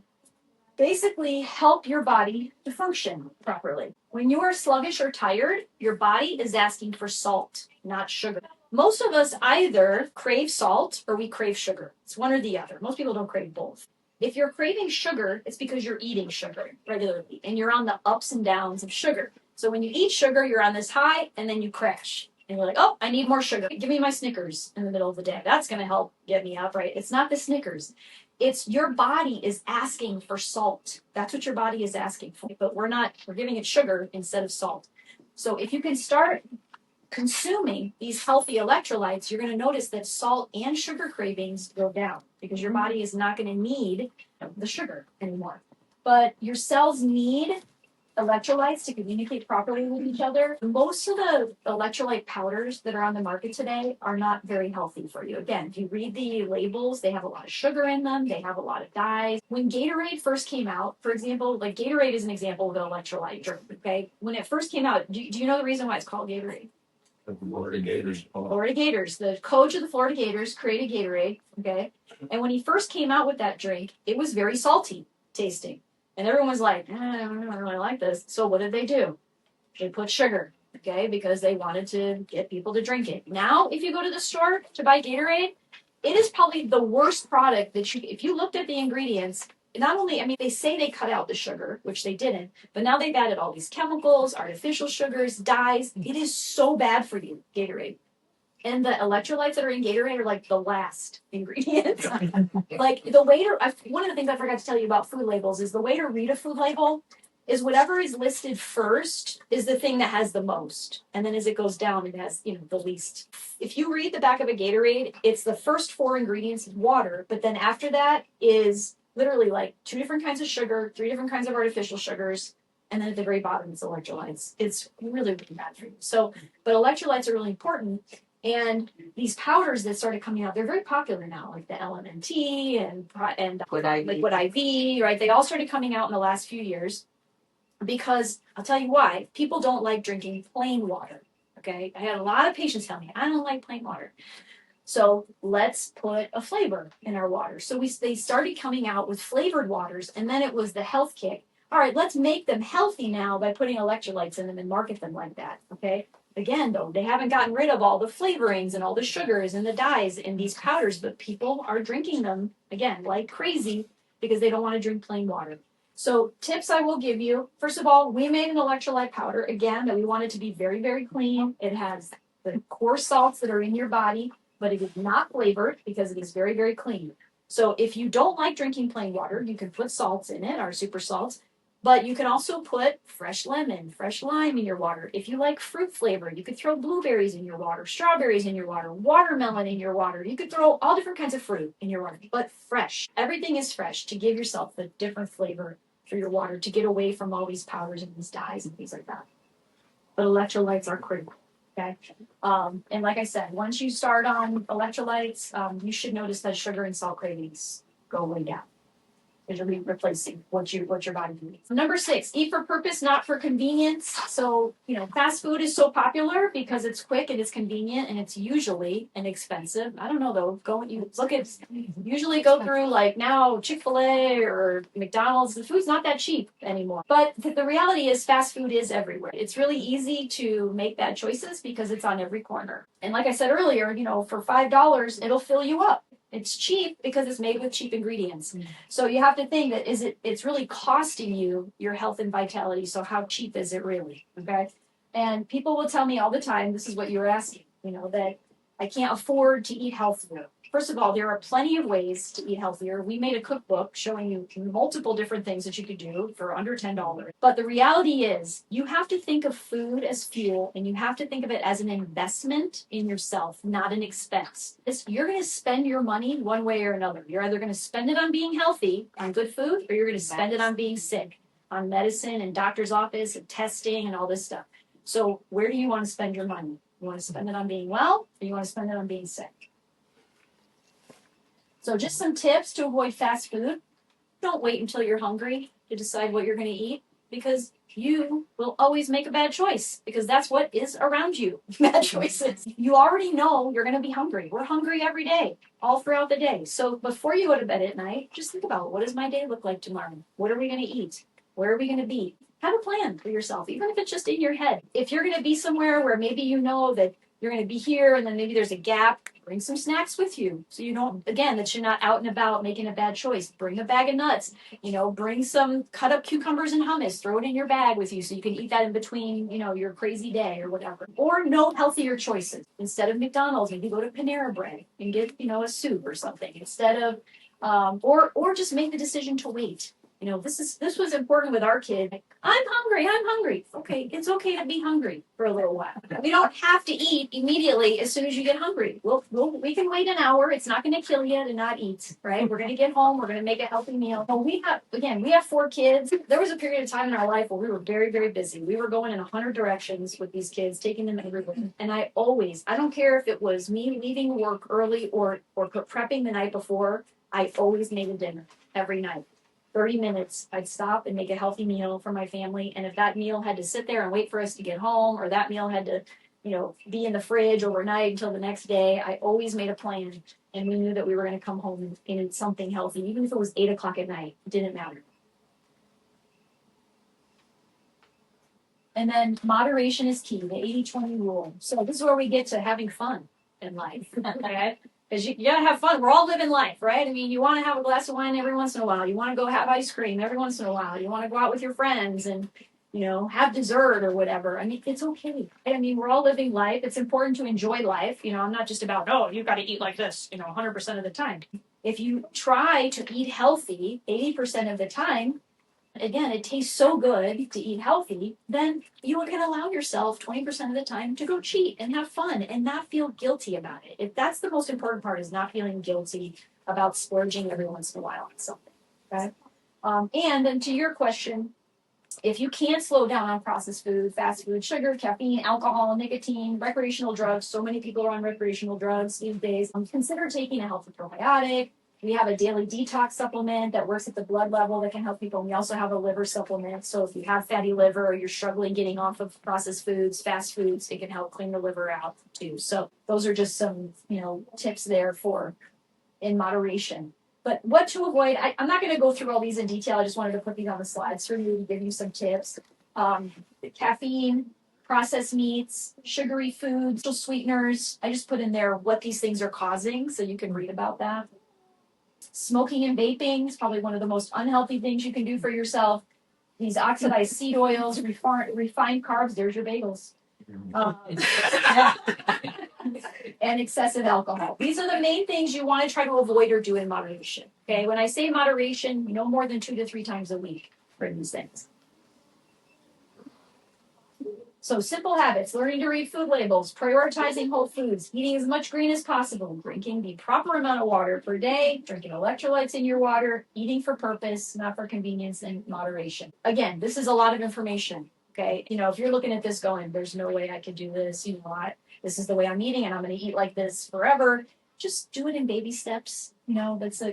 basically help your body to function properly. When you are sluggish or tired, your body is asking for salt, not sugar. Most of us either crave salt or we crave sugar. It's one or the other. Most people don't crave both. If you're craving sugar, it's because you're eating sugar regularly and you're on the ups and downs of sugar. So when you eat sugar, you're on this high and then you crash. And you're like, oh, I need more sugar. Give me my Snickers in the middle of the day. That's going to help get me up, right? It's not the Snickers. It's your body is asking for salt. That's what your body is asking for. But we're giving it sugar instead of salt. So if you can start consuming these healthy electrolytes, you're going to notice that salt and sugar cravings go down because your body is not going to need the sugar anymore. But your cells need electrolytes to communicate properly with each other. Most of the electrolyte powders that are on the market today are not very healthy for you. Again, if you read the labels, they have a lot of sugar in them. They have a lot of dyes. When Gatorade first came out, for example, like Gatorade is an example of an electrolyte drink, okay? When it first came out, do you know the reason why it's called Gatorade? Florida Gators. Florida Gators. The coach of the Florida Gators created Gatorade, okay? And when he first came out with that drink, it was very salty tasting. And everyone was like, I don't really like this. So what did they do? They put sugar, okay, because they wanted to get people to drink it. Now, if you go to the store to buy Gatorade, it is probably the worst product that if you looked at the ingredients, not only, I mean, they say they cut out the sugar, which they didn't, but now they've added all these chemicals, artificial sugars, dyes. It is so bad for you, Gatorade. And the electrolytes that are in Gatorade are like the last ingredient. Like one of the things I forgot to tell you about food labels is the way to read a food label is whatever is listed first is the thing that has the most. And then as it goes down, it has, the least. If you read the back of a Gatorade, it's the first 4 ingredients of water, but then after that is literally like 2 different kinds of sugar, 3 different kinds of artificial sugars, and then at the very bottom it's electrolytes. It's really, really bad for you. So, but electrolytes are really important. And these powders that started coming out, they're very popular now, like the LMNT and Liquid IV, right? They all started coming out in the last few years because I'll tell you why. People don't like drinking plain water, okay? I had a lot of patients tell me, I don't like plain water. So let's put a flavor in our water. So they started coming out with flavored waters, and then it was the health kick. All right, let's make them healthy now by putting electrolytes in them and market them like that, okay? Again, though, they haven't gotten rid of all the flavorings and all the sugars and the dyes in these powders, but people are drinking them, again, like crazy because they don't want to drink plain water. So tips I will give you. First of all, we made an electrolyte powder, again, that we want it to be very, very clean. It has the core salts that are in your body, but it is not flavored because it is very, very clean. So if you don't like drinking plain water, you can put salts in it, our super salts. But you can also put fresh lemon, fresh lime in your water. If you like fruit flavor, you could throw blueberries in your water, strawberries in your water, watermelon in your water. You could throw all different kinds of fruit in your water, but fresh. Everything is fresh to give yourself a different flavor for your water to get away from all these powders and these dyes and things like that. But electrolytes are critical, okay? And like I said, once you start on electrolytes, you should notice that sugar and salt cravings go way down. Because you'll be replacing what your body needs. Number 6, eat for purpose, not for convenience. So, fast food is so popular because it's quick and it's convenient and it's usually inexpensive. I don't know though. Usually go through like now Chick-fil-A or McDonald's. The food's not that cheap anymore. But the reality is fast food is everywhere. It's really easy to make bad choices because it's on every corner. And like I said earlier, for $5, it'll fill you up. It's cheap because it's made with cheap ingredients. So you have to think that it's really costing you your health and vitality. So how cheap is it really? Okay. And people will tell me all the time, this is what you're asking, that I can't afford to eat healthier. First of all, there are plenty of ways to eat healthier. We made a cookbook showing you multiple different things that you could do for under $10. But the reality is, you have to think of food as fuel, and you have to think of it as an investment in yourself, not an expense. You're going to spend your money one way or another. You're either going to spend it on being healthy, on good food, or you're going to spend it on being sick, on medicine and doctor's office and testing and all this stuff. So where do you want to spend your money? You want to spend it on being well, or you want to spend it on being sick? So just some tips to avoid fast food. Don't wait until you're hungry to decide what you're going to eat, because you will always make a bad choice, because that's what is around you. Bad choices. You already know you're going to be hungry. We're hungry every day, all throughout the day. So before you go to bed at night, just think about, what does my day look like tomorrow? What are we going to eat? Where are we going to be? Have a plan for yourself, even if it's just in your head. If you're going to be somewhere where maybe you know that you're going to be here and then maybe there's a gap, bring some snacks with you. So you don't, again, that you're not out and about making a bad choice. Bring a bag of nuts, bring some cut up cucumbers and hummus, throw it in your bag with you so you can eat that in between, your crazy day or whatever. Or no healthier choices. Instead of McDonald's, maybe go to Panera Bread and get, a soup or something instead of, or just make the decision to wait. This was important with our kid. I'm hungry. Okay, it's okay to be hungry for a little while. We don't have to eat immediately as soon as you get hungry. We can wait an hour. It's not going to kill you to not eat, right? We're going to get home. We're going to make a healthy meal. So we have 4 kids. There was a period of time in our life where we were very, very busy. We were going in 100 directions with these kids, taking them everywhere. And I don't care if it was me leaving work early or prepping the night before, I always made a dinner every night. 30 minutes, I'd stop and make a healthy meal for my family. And if that meal had to sit there and wait for us to get home, or that meal had to, be in the fridge overnight until the next day, I always made a plan. And we knew that we were going to come home and eat something healthy. Even if it was 8 o'clock at night, it didn't matter. And then moderation is key, the 80-20 rule. So this is where we get to having fun in life, okay? Because you gotta have fun. We're all living life, right? I mean, you want to have a glass of wine every once in a while. You want to go have ice cream every once in a while. You want to go out with your friends and, have dessert or whatever. I mean, it's okay. I mean, we're all living life. It's important to enjoy life. I'm not just about, oh, you've got to eat like this, 100% of the time. If you try to eat healthy 80% of the time, again, it tastes so good to eat healthy, then you can allow yourself 20% of the time to go cheat and have fun and not feel guilty about it. If that's the most important part, is not feeling guilty about splurging every once in a while on something. Okay. And then to your question, if you can't slow down on processed food, fast food, sugar, caffeine, alcohol, nicotine, recreational drugs, so many people are on recreational drugs these days, consider taking a healthy probiotic. We have a daily detox supplement that works at the blood level that can help people. And we also have a liver supplement. So if you have fatty liver or you're struggling getting off of processed foods, fast foods, it can help clean the liver out too. So those are just some, tips there for in moderation. But what to avoid, I'm not going to go through all these in detail. I just wanted to put these on the slides for you to give you some tips. Caffeine, processed meats, sugary foods, sweeteners. I just put in there what these things are causing so you can read about that. Smoking and vaping is probably one of the most unhealthy things you can do for yourself. These oxidized seed oils, refined carbs, there's your bagels. And excessive alcohol. These are the main things you want to try to avoid or do in moderation. Okay, when I say moderation, no more than 2 to 3 times a week for these things. So simple habits, learning to read food labels, prioritizing whole foods, eating as much green as possible, drinking the proper amount of water per day, drinking electrolytes in your water, eating for purpose, not for convenience, and moderation. Again, this is a lot of information. Okay, if you're looking at this going, there's no way I could do this, this is the way I'm eating and I'm going to eat like this forever. Just do it in baby steps.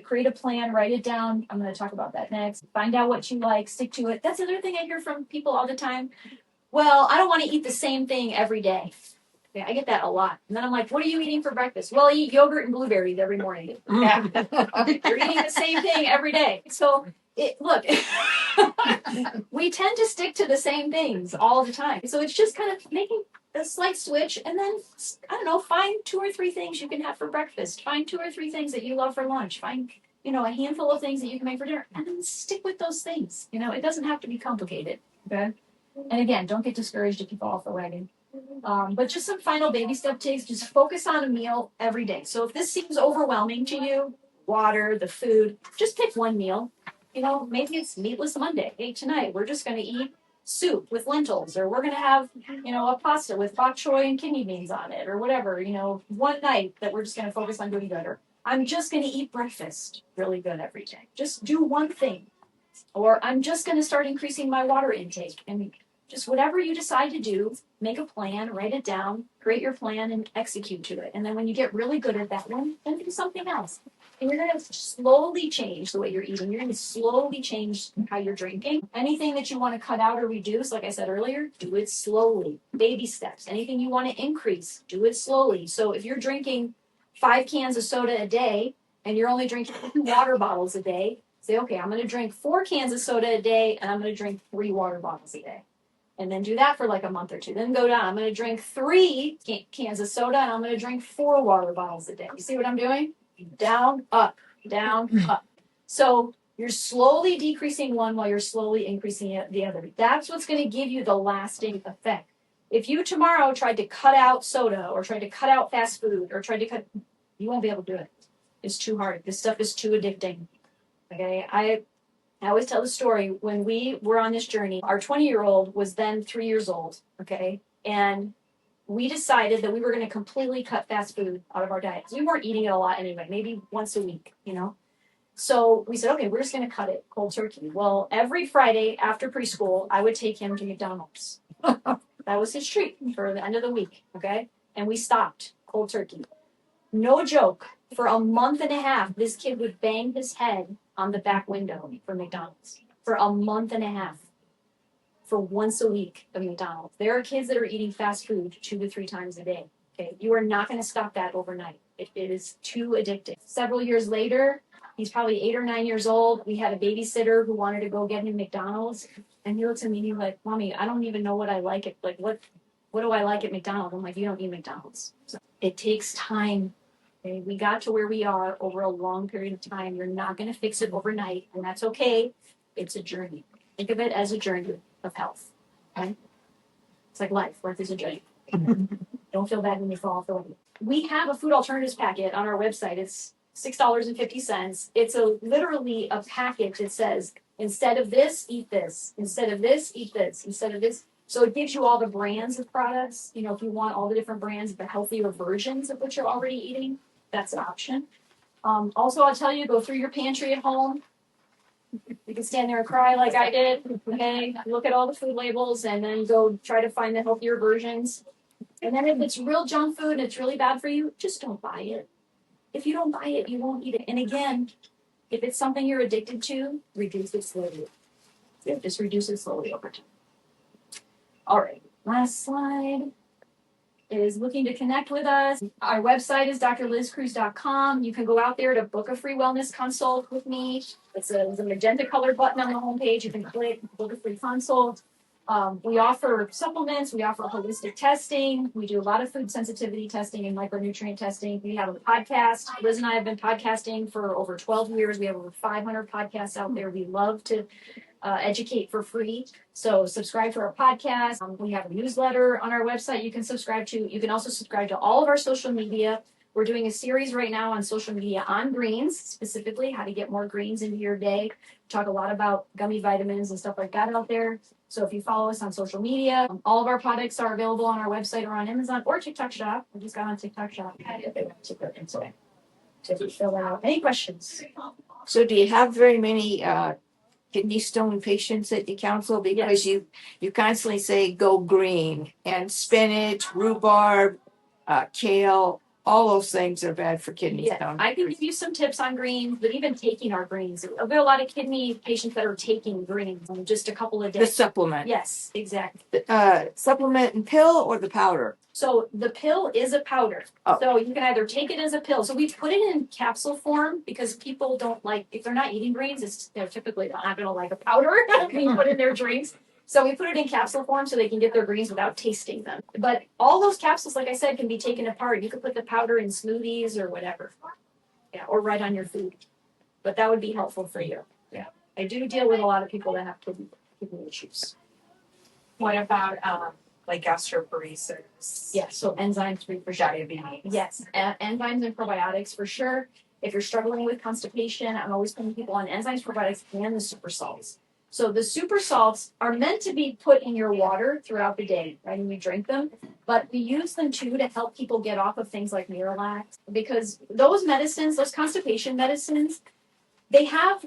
Create a plan, write it down. I'm going to talk about that next. Find out what you like, stick to it. That's another thing I hear from people all the time. Well, I don't want to eat the same thing every day. Okay, I get that a lot. And then I'm like, what are you eating for breakfast? Well, I eat yogurt and blueberries every morning. Yeah. You're eating the same thing every day. So look, we tend to stick to the same things all the time. So it's just kind of making a slight switch and then, find 2 or 3 things you can have for breakfast. Find 2 or 3 things that you love for lunch. Find, a handful of things that you can make for dinner and then stick with those things. It doesn't have to be complicated. Okay. And again, don't get discouraged if you fall off the wagon. But just some final baby step takes, just focus on a meal every day. So if this seems overwhelming to you, water, the food, just pick one meal. You know, maybe it's meatless Monday. Hey, tonight we're just going to eat soup with lentils, or we're going to have, you know, a pasta with bok choy and kidney beans on it, or whatever. You know, one night that we're just going to focus on doing good. Or I'm just going to eat breakfast really good every day. Just do one thing. Or I'm just going to start increasing my water intake. And just whatever you decide to do, make a plan, write it down, create your plan, and execute to it. And then when you get really good at that one, then do something else. And you're going to slowly change the way you're eating. You're going to slowly change how you're drinking. Anything that you want to cut out or reduce, like I said earlier, do it slowly. Baby steps. Anything you want to increase, do it slowly. So if you're drinking 5 cans of soda a day and you're only drinking 2 water bottles a day, say, okay, I'm going to drink 4 cans of soda a day and I'm going to drink 3 water bottles a day. And then do that for like a month or two. Then go down. I'm going to drink 3 cans of soda and I'm going to drink 4 water bottles a day. You see what I'm doing? Down, up, down, up. So you're slowly decreasing one while you're slowly increasing the other. That's what's going to give you the lasting effect. If you tomorrow tried to cut out soda or tried to cut out fast food or tried to cut, you won't be able to do it. It's too hard. This stuff is too addicting. Okay, I always tell the story when we were on this journey. Our 20-year-old was then 3 years old. Okay, and we decided that we were going to completely cut fast food out of our diets. We weren't eating it a lot anyway, maybe once a week, you know. So we said, okay, we're just going to cut it cold turkey. Well, every Friday after preschool, I would take him to McDonald's. That was his treat for the end of the week. Okay, and we stopped cold turkey. No joke. For a month and a half, this kid would bang his head on the back window for McDonald's. For a month and a half. For once a week of McDonald's. There are kids that are eating fast food 2 to 3 times a day. Okay, you are not going to stop that overnight. It is too addictive. Several years later, he's probably 8 or 9 years old. We had a babysitter who wanted to go get him McDonald's. And he looks at me and he's like, Mommy, I don't even know what I like it. Like, what do I like at McDonald's? I'm like, you don't eat McDonald's. So it takes time. Okay, we got to where we are over a long period of time. You're not going to fix it overnight, and that's okay. It's a journey. Think of it as a journey of health. Okay? It's like life. Life is a journey. Don't feel bad when you fall off the way. We have a food alternatives packet on our website. It's $6.50. It's literally a package that says, instead of this, eat this. Instead of this, eat this. Instead of this. So it gives you all the brands of products. You know, if you want all the different brands, the healthier versions of what you're already eating, that's an option. Also, I'll tell you, go through your pantry at home. You can stand there and cry like I did. Okay, look at all the food labels and then go try to find the healthier versions. And then if it's real junk food and it's really bad for you, just don't buy it. If you don't buy it, you won't eat it. And again, if it's something you're addicted to, reduce it slowly. Yeah, just reduce it slowly over time. All right, last slide is looking to connect with us. Our website is drlizcruz.com. You can go out there to book a free wellness consult with me. It's a magenta colored button on the homepage. You can click, book a free consult. We offer supplements. We offer holistic testing. We do a lot of food sensitivity testing and micronutrient testing. We have a podcast. Liz and I have been podcasting for over 12 years. We have over 500 podcasts out there. We love to educate for free. So subscribe to our podcast. We have a newsletter on our website you can subscribe to. You can also subscribe to all of our social media. We're doing a series right now on social media on greens, specifically how to get more greens into your day. We talk a lot about gummy vitamins and stuff like that out there. So if you follow us on social media, all of our products are available on our website or on Amazon or TikTok Shop. We just got on TikTok Shop. To fill out. Any questions? So do you have very many kidney stone patients that you counsel? Because you constantly say go green, and spinach, rhubarb, kale, all those things are bad for kidney stone. I can give you some tips on greens, but even taking our greens. I've got a lot of kidney patients that are taking greens in just a couple of days. The supplement. Yes, exactly. Supplement and pill or the powder? So the pill is a powder. Oh. So you can either take it as a pill. So we put it in capsule form because people don't like, if they're not eating greens, they're typically not going to like a powder being put in their drinks. So we put it in capsule form so they can get their greens without tasting them. But all those capsules, like I said, can be taken apart. You could put the powder in smoothies or whatever. Yeah, or right on your food. But that would be helpful for you. Yeah. I do deal with a lot of people that have kidney issues. What about like gastroparesis. Yeah, so enzymes free for sure. Diabetes. Yes, enzymes and probiotics for sure. If you're struggling with constipation, I'm always putting people on enzymes, probiotics, and the super salts. So the super salts are meant to be put in your water throughout the day, right? And you drink them, but we use them too to help people get off of things like Miralax, because those medicines, those constipation medicines, they have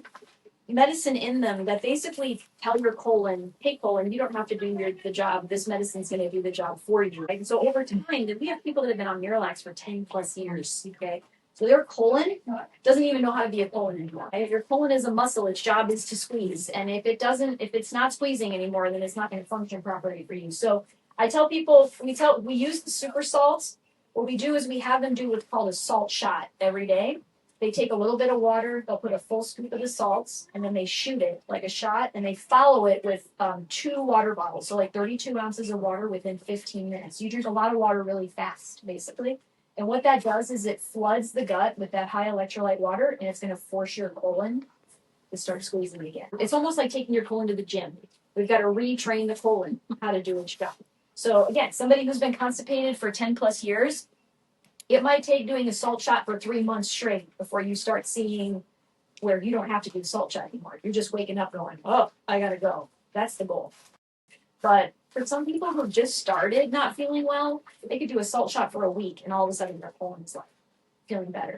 medicine in them that basically tell your colon, hey colon, you don't have to do the job. This medicine's going to do the job for you. Right? And so over time, we have people that have been on Miralax for 10 plus years. Okay. So their colon doesn't even know how to be a colon anymore. Right? Your colon is a muscle. Its job is to squeeze. And if it's not squeezing anymore, then it's not going to function properly for you. So I tell people, we use the super salts. What we do is we have them do what's called a salt shot every day. They take a little bit of water, they'll put a full scoop of the salts, and then they shoot it like a shot, and they follow it with 2 water bottles. So like 32 ounces of water within 15 minutes. You drink a lot of water really fast, basically. And what that does is it floods the gut with that high electrolyte water, and it's going to force your colon to start squeezing again. It's almost like taking your colon to the gym. We've got to retrain the colon how to do its job. So again, somebody who's been constipated for 10 plus years, it might take doing a salt shot for 3 months straight before you start seeing where you don't have to do the salt shot anymore. You're just waking up going, oh, I gotta go. That's the goal. But for some people who just started not feeling well, they could do a salt shot for a week and all of a sudden their colon is like feeling better.